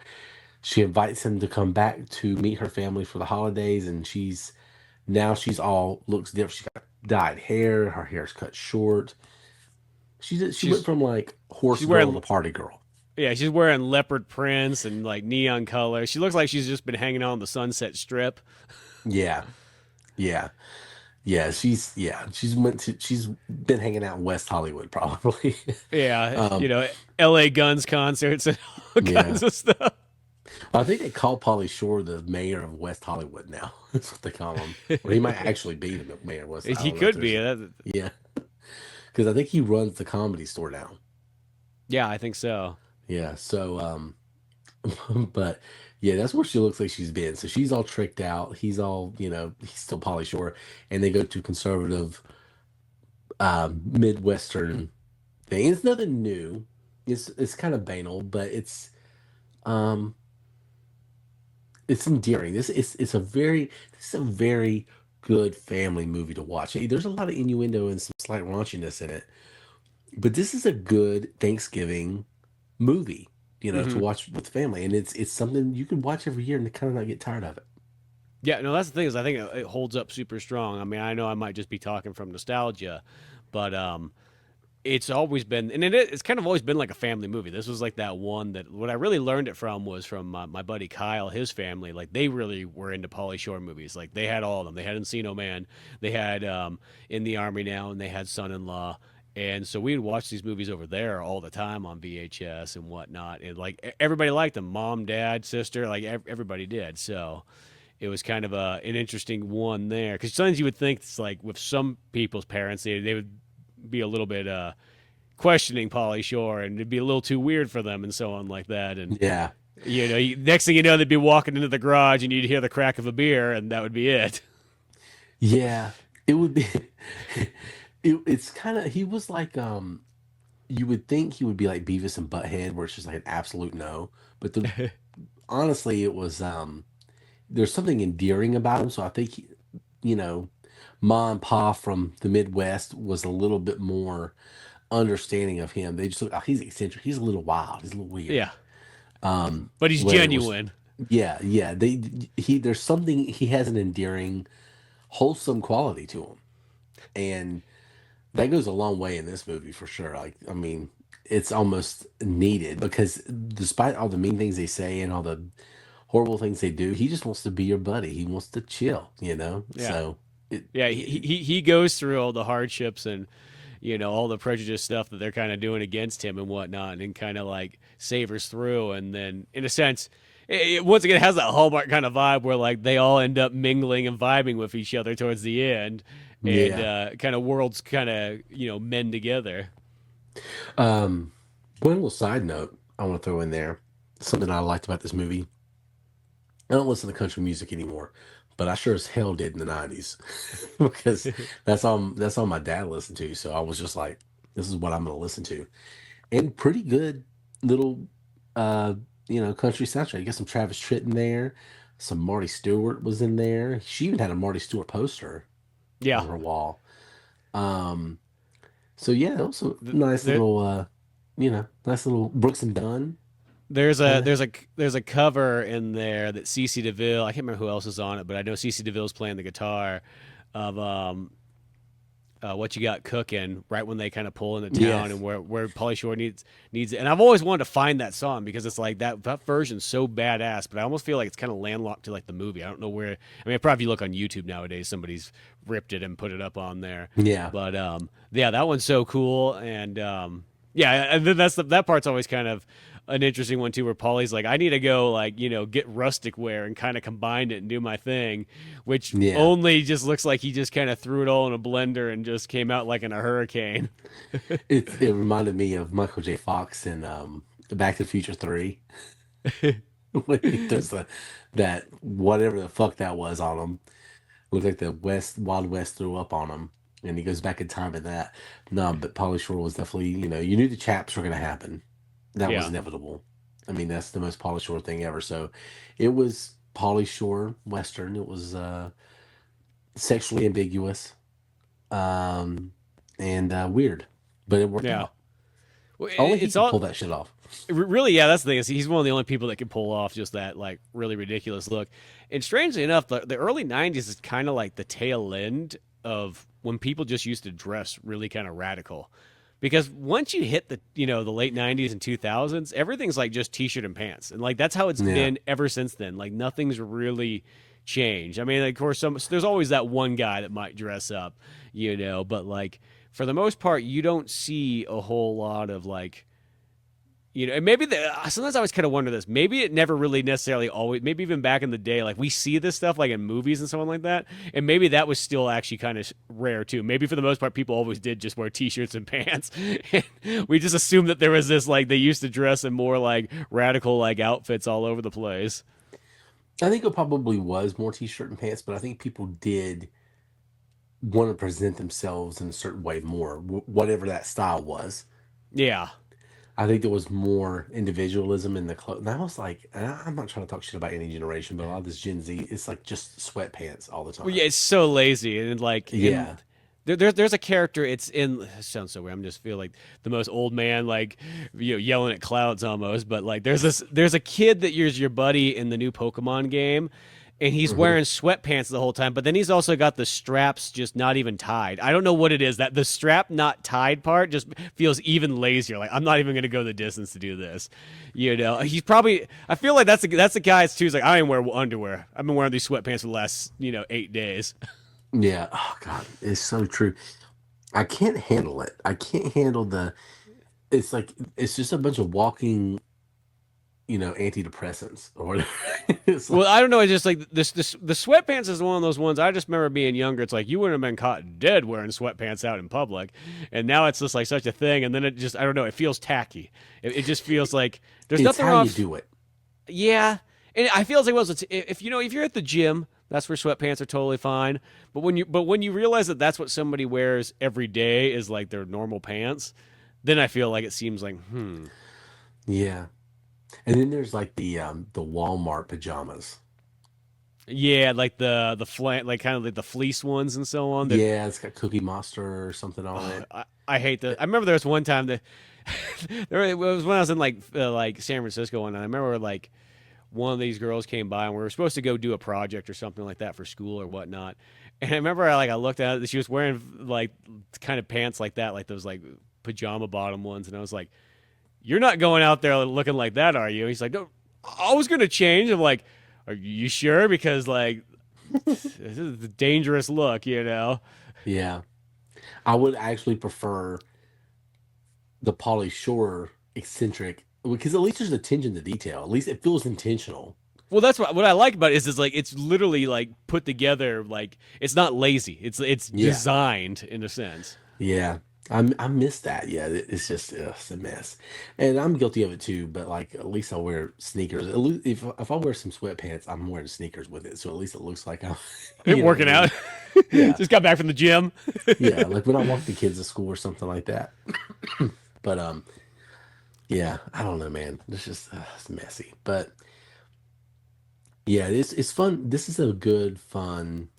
she invites him to come back to meet her family for the holidays, and she's all looks different. She's got dyed hair. Her hair's cut short. She went She's from like horse she's girl to wearing party girl. Yeah, she's wearing leopard prints and like neon colors. She looks like she's just been hanging out on the Sunset Strip. Yeah, yeah, she's been hanging out in West Hollywood probably. Yeah, um, L.A. Guns concerts and all yeah, kinds of stuff. I think they call Pauly Shore the mayor of West Hollywood now. That's what they call him. Or he might actually be the mayor of West. I He don't know if could there's be. yeah, because I think he runs the Comedy Store now. Yeah, I think so. Yeah, so but yeah, that's where she looks like she's been. So she's all tricked out. He's all, he's still Pauly Shore, and they go to conservative, Midwestern thing. It's nothing new. It's kind of banal, but um it's endearing. This is a very good family movie to watch. Hey, there's a lot of innuendo and some slight raunchiness in it, but this is a good Thanksgiving movie, to Hmm. watch with the family, and it's something you can watch every year and kind of not get tired of it. Yeah, no, that's the thing is I think it holds up super strong. I mean, I know I might just be talking from nostalgia, but it's always been, and it's kind of always been like a family movie. This was like that one that what I really learned it from was from my buddy Kyle, his family. Like they really were into Pauly Shore movies. Like they had all of them. They had Encino Man, they had In the Army Now, and they had Son-in-Law. And so we would watch these movies over there all the time on VHS and whatnot. And like everybody liked them, mom, dad, sister, like everybody did. So it was kind of an interesting one there because sometimes you would think it's like with some people's parents they would be a little bit questioning Pauly Shore and it'd be a little too weird for them and so on like that. And Yeah, next thing you know, they'd be walking into the garage and you'd hear the crack of a beer and that would be it. yeah, it would be. It's kind of he was like you would think he would be like Beavis and Butthead, where it's just like an absolute no. But honestly, it was there's something endearing about him. So I think you know, Ma and Pa from the Midwest was a little bit more understanding of him. They just look, oh, he's eccentric. He's a little wild. He's a little weird. Yeah, but he's Where it was, genuine. yeah, yeah. There's something, he has an endearing, wholesome quality to him. And that goes a long way in this movie for sure. Like, I mean, it's almost needed because despite all the mean things they say and all the horrible things they do, he just wants to be your buddy. He wants to chill, you know? Yeah, So, it, yeah. He goes through all the hardships and all the prejudice stuff that they're kind of doing against him and whatnot, and kind of like savors through. And then, in a sense, once again, it has that Hallmark kind of vibe where like they all end up mingling and vibing with each other towards the end, and yeah. kind of worlds kind of mend together. Um, One little side note. I want to throw in there. Something I liked about this movie. I don't listen to country music anymore, but I sure as hell did in the '90s because that's all my dad listened to. So I was just like, this is what I'm going to listen to, and pretty good little, uh, country soundtrack. You got some Travis Tritt in there, some Marty Stewart was in there. She even had a Marty Stewart poster Yeah. on her wall. Um, so yeah, it was a nice There, little, nice little Brooks and Dunn there's kind a of. there's a there's a cover in there that CC DeVille. I can't remember who else is on it, but I know CC DeVille's playing the guitar of what you got cooking right when they kind of pull into town and Yes. where Pauly Shore needs it. And I've always wanted to find that song because it's like that version's so badass, but I almost feel like it's kind of landlocked to like the movie. I don't know where. I mean, probably if you look on YouTube nowadays, somebody's ripped it and put it up on there. Yeah. But yeah, that one's so cool. And yeah, and then that part's always kind of an interesting one too, where Paulie's like, I need to go like get rustic wear and kind of combine it and do my thing, which Yeah. only just looks like he just kind of threw it all in a blender and just came out like in a hurricane. It reminded me of Michael J. Fox in Back to the Future 3. When he does that whatever the fuck that was on him. Looked like the Wild West threw up on him. And he goes back in time in that. No, but Pauly Shore was definitely, you knew the chaps were gonna happen. That was Yeah, inevitable. I mean, that's the most Pauly Shore thing ever. So it was Pauly Shore Western. It was sexually ambiguous, um, and weird. But it worked yeah. out. Well, Only he it's could all pull that shit off. really, yeah. That's the thing is he's one of the only people that can pull off just that like really ridiculous look. And strangely enough, the early '90s is kind of like the tail end of when people just used to dress really kind of radical. Because once you hit the late '90s and 2000s, everything's like just t-shirt and pants, and like that's how it's Yeah. been ever since then. Like nothing's really changed. I mean, of course, there's always that one guy that might dress up, but like for the most part, you don't see a whole lot of like and maybe sometimes I always kind of wonder this. Maybe it never really necessarily always. Maybe even back in the day, like we see this stuff like in movies and something like that, and maybe that was still actually kind of rare too. Maybe for the most part, people always did just wear t-shirts and pants. And we just assumed that there was this like they used to dress in more like radical like outfits all over the place. I think it probably was more t-shirt and pants, but I think people did want to present themselves in a certain way more, whatever that style was. Yeah. I think there was more individualism in the clothes. And I was like, and I'm not trying to talk shit about any generation, but a lot of this Gen Z, it's like just sweatpants all the Well, time. yeah, it's so lazy and like in Yeah, there's a character. It's in. It sounds so weird. I'm just feel like the most old man, like yelling at clouds almost. But like there's a kid that is your buddy in the new Pokemon game, and he's hmm, wearing sweatpants the whole time. But then he's also got the straps just not even tied. I don't know what it is that the strap not tied part just feels even lazier. Like I'm not even gonna go the distance to do this. He's probably. I feel like that's the guy too. He's like I ain't wear underwear. I've been wearing these sweatpants for the last 8 days. yeah. Oh God, it's so true. I can't handle it. I can't handle the. It's like it's just a bunch of walking, antidepressants or whatever. It's Well, like I don't know. It's just like this. The sweatpants is one of those ones. I just remember being younger. It's like you wouldn't have been caught dead wearing sweatpants out in public, and now it's just like such a thing. And then it just, I don't know. It feels tacky. It just feels like there's it's nothing how wrong. you do it. Yeah, and I feel like if if you're at the gym, that's where sweatpants are totally fine. But when you realize that that's what somebody wears every day is like their normal pants, then I feel like it seems like Yeah, and then there's like the Walmart pajamas. yeah, like the flan, like kind of like the fleece ones and so on. That Yeah, it's got Cookie Monster or something on it. I hate the. I remember there was one time that it was when I was in like San Francisco, and I remember like one of these girls came by and we were supposed to go do a project or something like that for school or whatnot. And I remember I looked at it, she was wearing like kind of pants like that, like those like pajama bottom ones, and I was like, "You're not going out there looking like that, are you?" He's like, "No, I was gonna change." I'm like, "Are you sure?" Because like this is a dangerous look. Yeah, I would actually prefer the Pauly Shore eccentric because at least there's attention to detail. At least it feels intentional. Well, that's what I like about it is like it's literally like put together, like it's not lazy. It's Yeah, designed in a sense. yeah. I miss that. Yeah, it's just it's a mess, and I'm guilty of it too. But like, at least I wear sneakers. At least if I wear some sweatpants, I'm wearing sneakers with it, so at least it looks like I'm, It you know what I working out. mean? Yeah, Just got back from the gym. yeah. Like when I walk the kids to school or something like that. But yeah, I don't know, man. It's just it's messy. But yeah, it's fun. This is a good fun.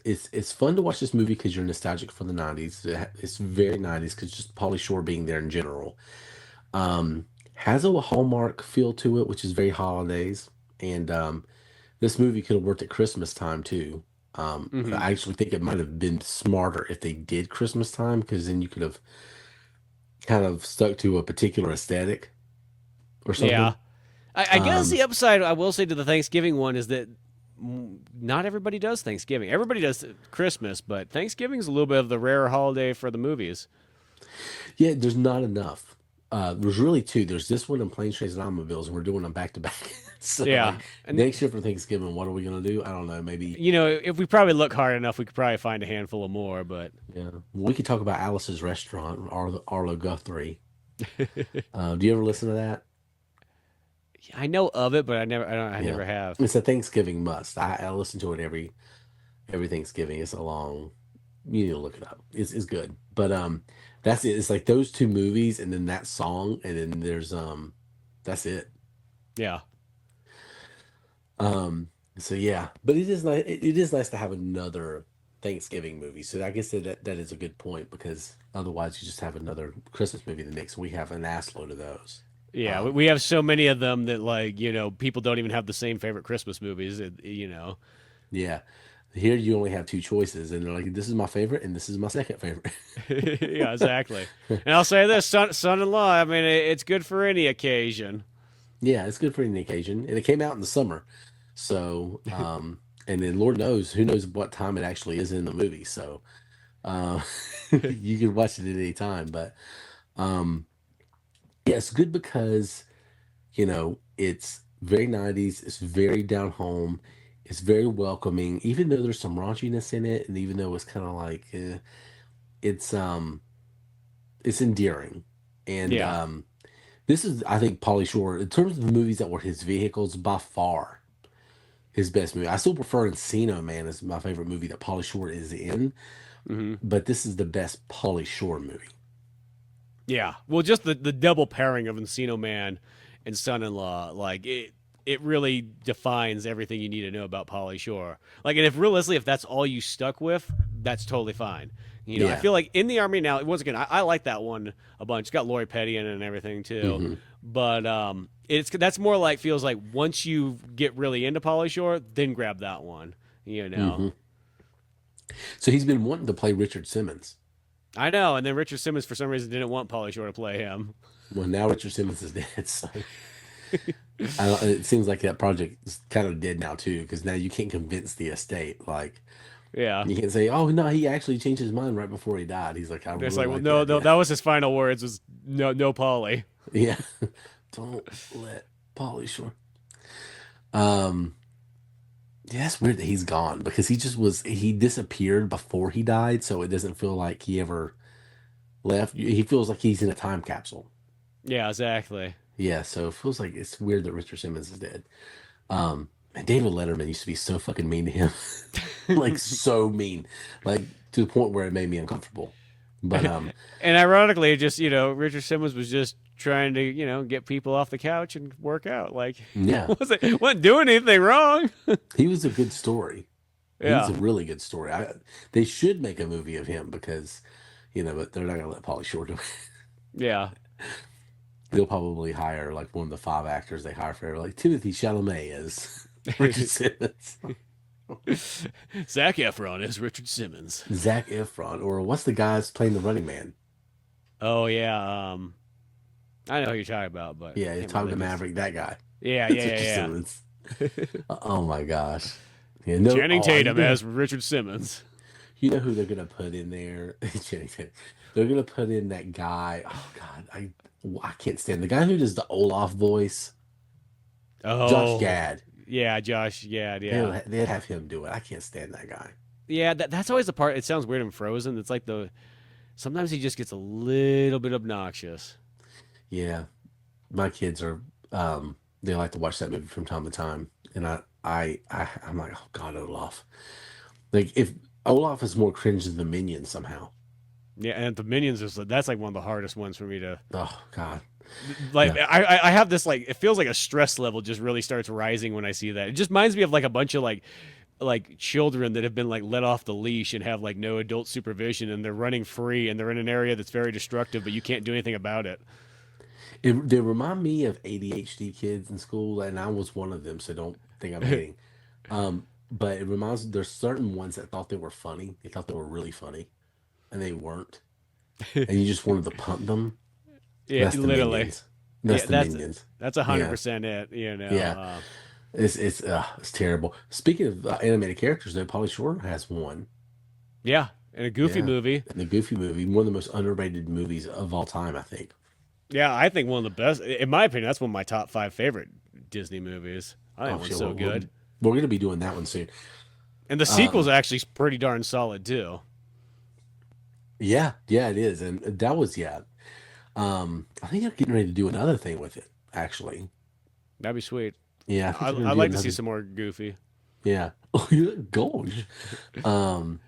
It's fun to watch this movie because you're nostalgic for the '90s. It's very '90s because just Pauly Shore being there in general. Um, has a Hallmark feel to it, which is very holidays. And this movie could have worked at Christmas time too. Hmm. I actually think it might have been smarter if they did Christmas time because then you could have kind of stuck to a particular aesthetic or Yeah. something. I guess Um, the upside I will say to the Thanksgiving one is that not everybody does Thanksgiving. Everybody does Christmas, but Thanksgiving's a little bit of the rarer holiday for the movies. yeah, there's not enough. There's really two. There's this one and Planes, Trains, and Automobiles, and we're doing them back to back. So like Yeah. And next year for Thanksgiving, what are we gonna do? I don't know. Maybe if we probably look hard enough, we could probably find a handful of more, but yeah. We could talk about Alice's Restaurant, Arlo Guthrie. Do you ever listen to that? I know of it, but I Yeah, never have. it's a Thanksgiving must. I listen to it every Thanksgiving. It's a long. You need to look it up. It's good. But that's it. It's like those two movies, and then that song, and then there's that's it. Yeah. So yeah, but it is nice. It is nice to have another Thanksgiving movie. So I guess that is a good point because otherwise you just have another Christmas movie the next. We have an ass load of those. Yeah, we Um, we have so many of them that like, people don't even have the same favorite Christmas movies, yeah. Here you only have two choices, and they're like, "This is my favorite, and this is my second favorite." Yeah, exactly. And I'll say this, son-in-law, I mean, it's good for any occasion. Yeah, it's good for any occasion, and it came out in the summer. So, and then Lord knows, who knows what time it actually is in the movie. So, uh, you can watch it at any time. But um, yeah, it's good because it's very '90s. It's very down home. It's very welcoming, even though there's some raunchiness in it, and even though it's kind of like it's it's endearing. And Yeah. this is, I think, Pauly Shore in terms of the movies that were his vehicles by far his best movie. I still prefer Encino Man as my favorite movie that Pauly Shore is in, Hmm. but this is the best Pauly Shore movie. Yeah. Well, just the double pairing of Encino Man and Son-in-Law, like it really defines everything you need to know about Pauly Shore. Like, and if realistically, if that's all you stuck with, that's totally fine. I Yeah. feel like In the Army Now, once again, I like that one a bunch. It's got Lori Petty in it and everything too. Hmm. But that's more like feels like once you get really into Pauly Shore, then grab that one. You know. Hmm. So he's been wanting to play Richard Simmons. I know, and then Richard Simmons for some reason didn't want Pauly Shore to play him. Well, now Richard Simmons is dead, so it seems like that project is kind of dead now too, because now you can't convince the estate. Like Yeah. you can't say, "Oh no, he actually changed his mind right before he died." He's like, "I It's really like, well, like the no, no, idea." that was his final words. Was no, no, Pauly. Yeah, don't let Pauly Shore. Um, yeah, it's weird that he's gone because he disappeared before he died, so it doesn't feel like he ever left. He feels like he's in a time capsule. Yeah, exactly. Yeah, so it feels like it's weird that Richard Simmons is dead. And David Letterman used to be so fucking mean to him, like so mean, like to the point where it made me uncomfortable. But And ironically, just Richard Simmons was just trying to get people off the couch and work out. Like, yeah, wasn't doing anything wrong. he was a good story. He's Yeah, a really good story. They should make a movie of him because, but they're not gonna let Pauly Shore do it. yeah. They'll probably hire like one of the five actors they hire for like Timothy Chalamet as Richard Simmons, Zac Efron is Richard Simmons. Zach Efron, or what's the guys playing the Running Man? Oh yeah. I know who you're talking about, but I Yeah, can't Tom remember the the name. Maverick, that guy. Yeah, It's yeah, Richard yeah, Simmons. yeah. Oh my gosh. Yeah, no. Channing Oh, Tatum as Richard Simmons. you know who they're gonna put in there? Channing Tatum. They're gonna put in that guy. Oh God, I can't stand the guy who does the Olaf voice. Josh Oh, Gad. yeah, Josh. Yeah, yeah. They'd have him do it. I can't stand that guy. Yeah, that's always the part. It sounds weird in Frozen. It's like sometimes he just gets a little bit obnoxious. Yeah, my kids are they like to watch that movie from time to time, and I'm like, oh God, Olaf. Like if Olaf is more cringe than the Minions somehow. Yeah, and the Minions is that's like one of the hardest ones for me to Oh God, like. yeah. I have this like it feels like a stress level just really starts rising when I see that. It just reminds me of like a bunch of like children that have been like let off the leash and have like no adult supervision and they're running free and they're in an area that's very destructive, but you can't do anything about it. They remind me of ADHD kids in school, and I was one of them, so don't think I'm hating. But it reminds there's certain ones that thought they were funny. They thought they were really funny, and they weren't. And you just wanted to punt them. Yeah, That's the literally. Minions. Yeah, That's the Minions. that's a hundred Yeah, percent it. You know. yeah. It's terrible. Speaking of animated characters, though, Pauly Shore has one. Yeah, in a Goofy Yeah, movie. and the Goofy movie, one of the most underrated movies of all time, I think. Yeah, I think one of the best. In my opinion, that's one of my top five favorite Disney movies. I think Oh one's shit, so good, we're gonna be doing that one soon. and the sequel's Um, actually pretty darn solid too. yeah, yeah, it is, and that was yeah. I think they're getting ready to do another thing with it. Actually, That'd be sweet. yeah, I think they're gonna I'd do like to see another. some more Goofy. Yeah, oh, yeah, Gorge. Um,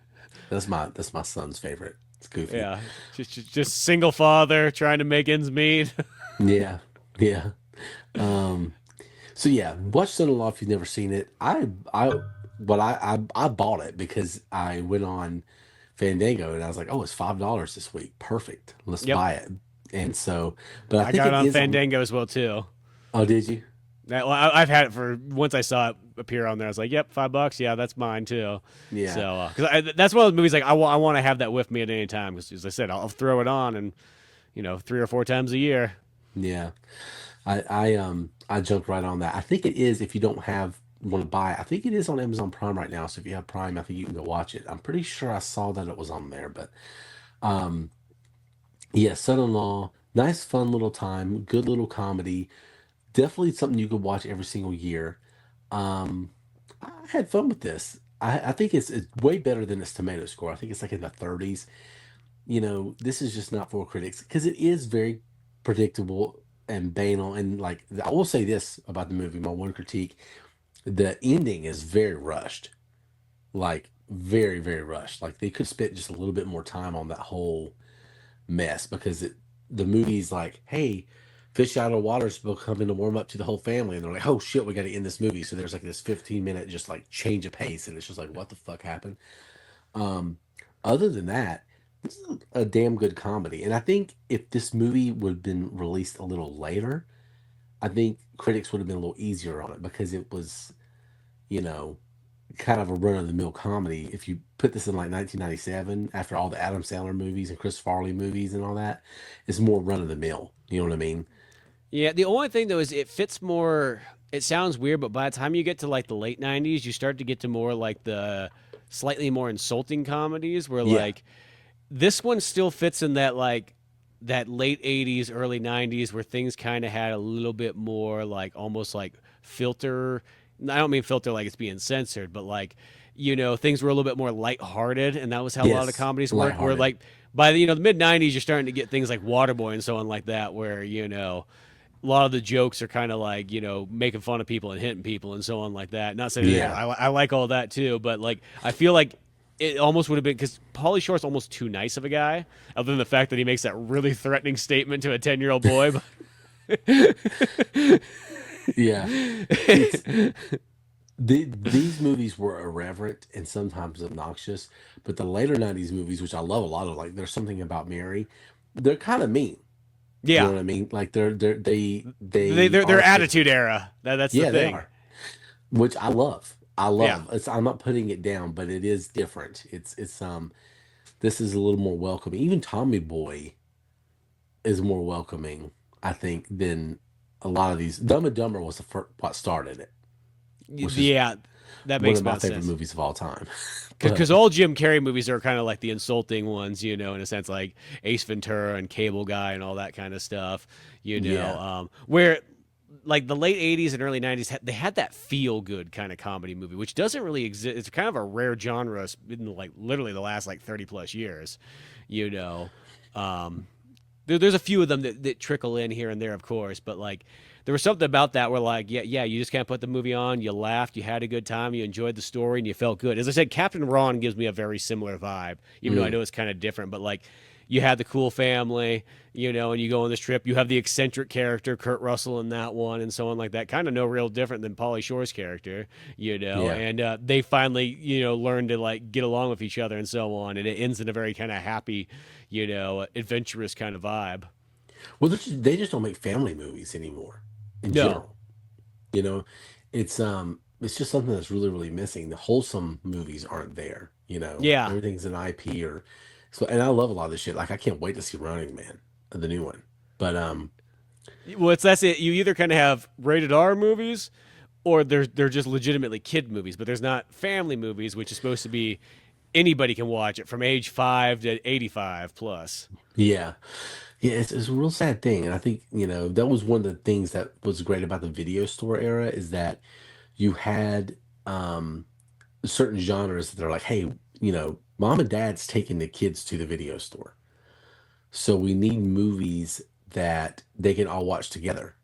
that's my son's favorite. It's Goofy. Yeah, just single father trying to make ends meet. Yeah, yeah. Um, so yeah, watch Son-in-Law if you've never seen it. I bought it because I went on Fandango and I was like, oh, it's $5 this week. Perfect. Let's Yep, buy it. And so, but I I think got it it on is on. Fandango as well too. Oh, did you? Well, I've had it for once I saw it appear on there. I was like, "Yep, $5. Yeah, that's mine too." Yeah, So, because that's one of the movies like I want to have that with me at any time. Because as I said, I'll throw it on and 3 or 4 times a year. yeah. I jumped right on that. I think it is if you don't have want to buy it. I think it is on Amazon Prime right now. So if you have Prime, I think you can go watch it. I'm pretty sure I saw that it was on there, but um, yeah, Son-in-Law, nice, fun little time, good little comedy. Definitely something you could watch every single year. Um, I had fun with this. I think it's way better than its tomato score. I think it's like in the 30s. This is just not for critics because it is very predictable and banal. And like, I will say this about the movie, my one critique, the ending is very rushed, like very, very rushed. Like they could spend just a little bit more time on that whole mess because the movie's like, hey, fish out of water will come in to warm up to the whole family, and they're like, oh shit, we got to end this movie. So there's like this 15-minute just like change of pace, and it's just like, what the fuck happened? Um, Other than that, this is a damn good comedy, and I think if this movie would have been released a little later, I think critics would have been a little easier on it because it was, you know, kind of a run of the mill comedy. If you put this in like 1997, after all the Adam Sandler movies and Chris Farley movies and all that, it's more run of the mill. You know what I mean? Yeah, the only thing though is it fits more. It sounds weird, but by the time you get to like the late '90s, you start to get to more like the slightly more insulting comedies, where Yeah. like this one still fits in that like that late '80s, early '90s, where things kind of had a little bit more like almost like filter. I don't mean filter like it's being censored, but like things were a little bit more lighthearted, and that was how a lot of Yes. comedies worked. Where Lighthearted. like by the mid '90s, you're starting to get things like Waterboy and so on like that, where a lot of the jokes are kind of like making fun of people and hitting people and so on like that. Not saying Yeah. I like all that too, but like I feel like it almost would have been because Pauly Shore's almost too nice of a guy, other than the fact that he makes that really threatening statement to a 10-year-old boy. Yeah. It's these movies were irreverent and sometimes obnoxious, but the later 90s movies, which I love a lot of, like There's Something About Mary, they're kind of mean. You know Yeah, what I mean? Like they their are attitude era. That's the yeah, they thing. are. Which I love. I Yeah. love. I'm not putting it down, but it is different. It's this is a little more welcoming. Even Tommy Boy is more welcoming, I think, than a lot of these. Dumb and Dumber was what started it, which is Yeah, that one makes of my about favorite sense. movies of all time. But Because all Jim Carrey movies are kind of like the insulting ones, in a sense, like Ace Ventura and Cable Guy and all that kind of stuff, yeah, where like the late 80s and early 90s, they had that feel good kind of comedy movie, which doesn't really exist. It's kind of a rare genre in like literally the last like 30 plus years, you know. Um, there's a few of them that trickle in here and there, of course, but like there was something about that where like, yeah, you just can't put the movie on. You laughed, you had a good time, you enjoyed the story, and you felt good. As I said, Captain Ron gives me a very similar vibe, even though I Mm. know it's kind of different, but like you had the cool family, and you go on this trip. You have the eccentric character, Kurt Russell, in that one, and so on like that. Kind of no real different than Pauly Shore's character, Yeah. and they finally, learn to like get along with each other and so on. And it ends in a very kind of happy, adventurous kind of vibe. Well, they just don't make family movies anymore in No. general. You know, it's just something that's really, really missing. The wholesome movies aren't there. Yeah. Everything's an IP or so. And I love a lot of this shit. Like I can't wait to see Running Man, the new one. But Well, that's it. You either kind of have rated R movies, or they're just legitimately kid movies. But there's not family movies, which is supposed to be anybody can watch it from age 5 to 85 plus. yeah, yeah, it's a real sad thing. And I think that was one of the things that was great about the video store era is that you had certain genres that are like, hey, mom and dad's taking the kids to the video store. So we need movies that they can all watch together.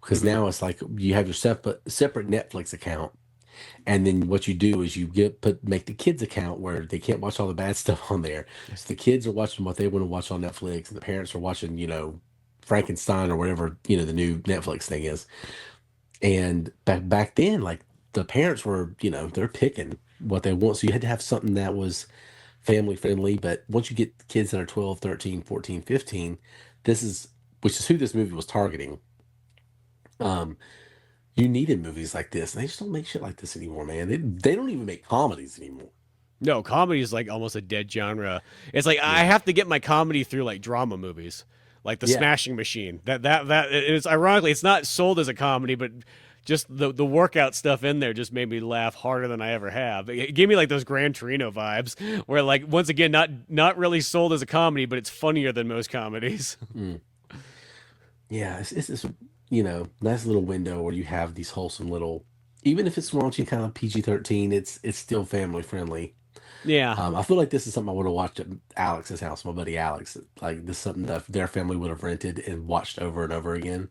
Because Mm-hmm. now it's like you have your separate Netflix account, and then what you do is you make the kids account where they can't watch all the bad stuff on there. So the kids are watching what they want to watch on Netflix, and the parents are watching, Frankenstein or whatever, the new Netflix thing is. And back then, like the parents were, they're picking what they want. So you had to have something that was family friendly. But once you get kids that are 12, 13, 14, 15, this is which is who this movie was targeting. Um, you needed movies like this. And they just don't make shit like this anymore, man. They don't even make comedies anymore. No, comedy is like almost a dead genre. It's like I Yeah. have to get my comedy through like drama movies, like The Yeah. Smashing Machine. That it's ironically it's not sold as a comedy, but just the workout stuff in there just made me laugh harder than I ever have. It gave me like those Gran Torino vibes, where like once again not really sold as a comedy, but it's funnier than most comedies. Mm. Yeah. It's this, nice little window where you have these wholesome little, even if it's raunchy kind of PG-13, it's still family friendly. Yeah. I feel like this is something I would have watched at Alex's house, my buddy Alex. Like this is something that their family would have rented and watched over and over again.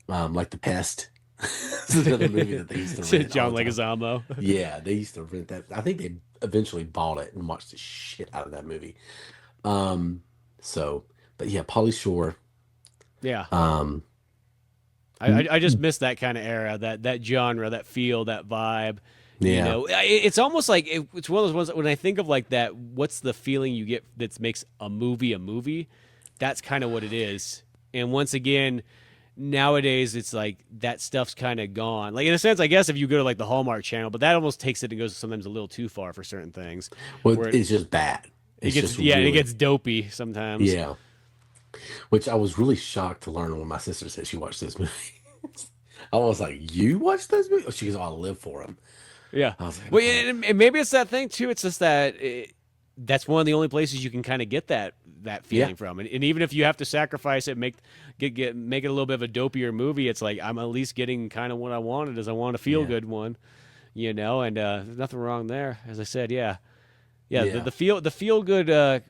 Like The Pest. This is another movie that they used to rent all John the time. Leguizamo. Yeah, they used to rent that. I think they eventually bought it and watched the shit out of that movie. Um, so, but yeah, Pauly Shore. Yeah. Um, I just miss that kind of era, that genre, that feel, that vibe. yeah, It's almost like it's one of those ones that when I think of like that. What's the feeling you get that makes a movie a movie? That's kind of what it is. And once again, nowadays it's like that stuff's kind of gone. Like in a sense, I guess if you go to like the Hallmark channel, but that almost takes it and goes sometimes a little too far for certain things, well, where it's just bad. it It's gets just yeah, and it really, gets dopey sometimes. yeah. Which I was really shocked to learn when my sister said she watched this movie. I was like, "You watched this movie?" Oh, she goes, "Oh, I live for him." Yeah. I was like, Well, "Okay, and maybe it's that thing too. It's just that that's one of the only places you can kind of get that yeah, feeling from. And even if you have to sacrifice it, make it a little bit of a dopier movie, it's like I'm at least getting kind of what I wanted. Is I want a feel yeah, good one, and there's nothing wrong there. As I said, yeah. Yeah, the, yeah, the feel good,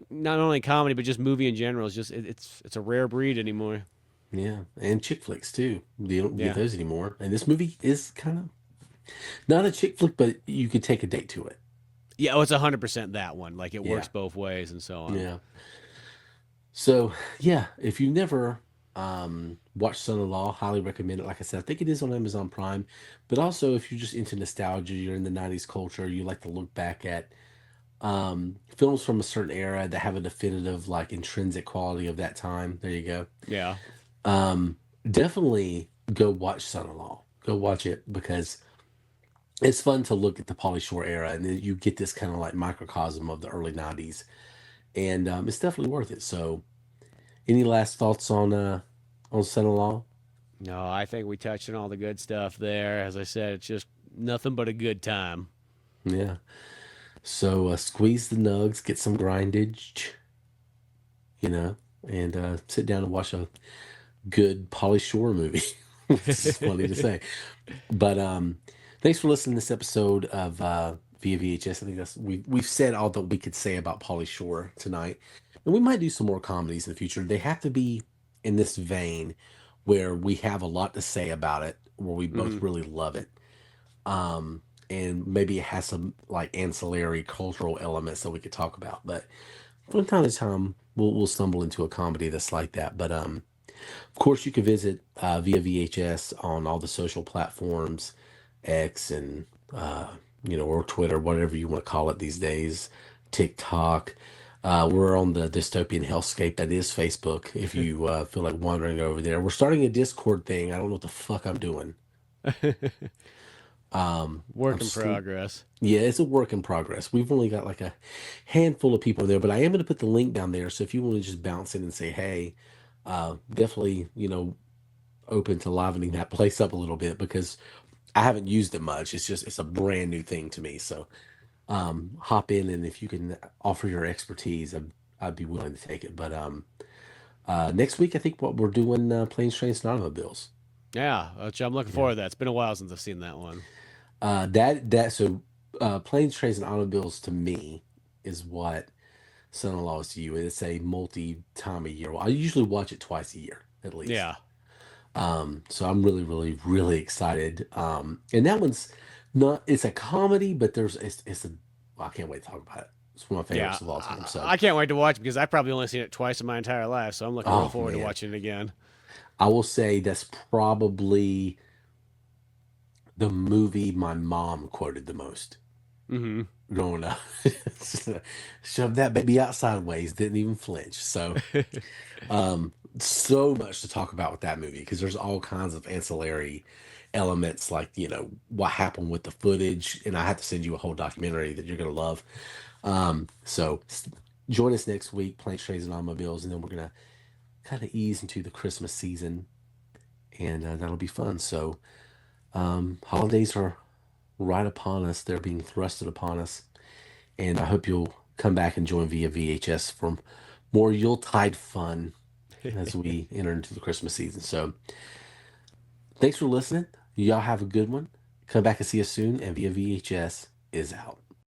not only comedy but just movie in general is just it's a rare breed anymore. yeah." And chick flicks too. You don't get Yeah, those anymore. And this movie is kind of not a chick flick, but you could take a date to it. yeah. Oh, it's 100% that one. Like it Yeah, works both ways and so on. yeah. So yeah, if you never watched Son-in-Law, highly recommend it. Like I said, I think it is on Amazon Prime. But also, if you're just into nostalgia, you're in the '90s culture, you like to look back at films from a certain era that have a definitive, like intrinsic quality of that time. There you go. Yeah. Definitely go watch Son-in-Law. Go watch it because it's fun to look at the Pauly Shore era, and then you get this kind of like microcosm of the early '90s, and it's definitely worth it. So, any last thoughts on Son-in-Law? No, I think we touched on all the good stuff there. As I said, it's just nothing but a good time. Yeah. So squeeze the nugs, get some grindage, you know, and sit down and watch a good Pauly Shore movie. This is funny to say. But thanks for listening to this episode of Via VHS. I think we've said all that we could say about Pauly Shore tonight. And we might do some more comedies in the future. They have to be in this vein where we have a lot to say about it, where we both Hmm. really love it. And maybe it has some like ancillary cultural elements that we could talk about. But from time to time, we'll stumble into a comedy that's like that. But of course, you can visit via VHS on all the social platforms, X and or Twitter, whatever you want to call it these days, TikTok. We're on the dystopian hellscape that is Facebook. If you feel like wandering over there, we're starting a Discord thing. I don't know what the fuck I'm doing. I'm Work in sl- progress. yeah, it's a work in progress. We've only got like a handful of people there, but I am going to put the link down there. So if you want to just bounce in and say, hey, definitely, open to livening that place up a little bit because I haven't used it much. It's a brand new thing to me. So hop in and if you can offer your expertise, I'd be willing to take it. But next week, I think what we're doing planes, trains, and automobiles. Yeah, which I'm looking Yeah. forward to that. It's been a while since I've seen that one. Planes, trains, and automobiles to me is what son-in-law is to you. It's a multi-time a year. Well, I usually watch it twice a year at least. Yeah, So I'm really, really, really excited. And that one's not, it's a comedy, but well, I can't wait to talk about it. It's one of my yeah. favorites of all time. So, I can't wait to watch it because I've probably only seen it twice in my entire life. So I'm looking real oh forward to man, watching it again. I will say that's probably the movie my mom quoted the most Hmm. growing up. Shove that baby out sideways, didn't even flinch. So, so much to talk about with that movie because there's all kinds of ancillary elements like what happened with the footage, and I have to send you a whole documentary that you're gonna love. So join us next week, Planes, Trains, and Automobiles, and then we're gonna kind of ease into the Christmas season, and that'll be fun. So holidays are right upon us; they're being thrusted upon us, and I hope you'll come back and join via VHS for more Yuletide fun as we enter into the Christmas season. So thanks for listening. Y'all have a good one. Come back and see us soon. And via VHS is out.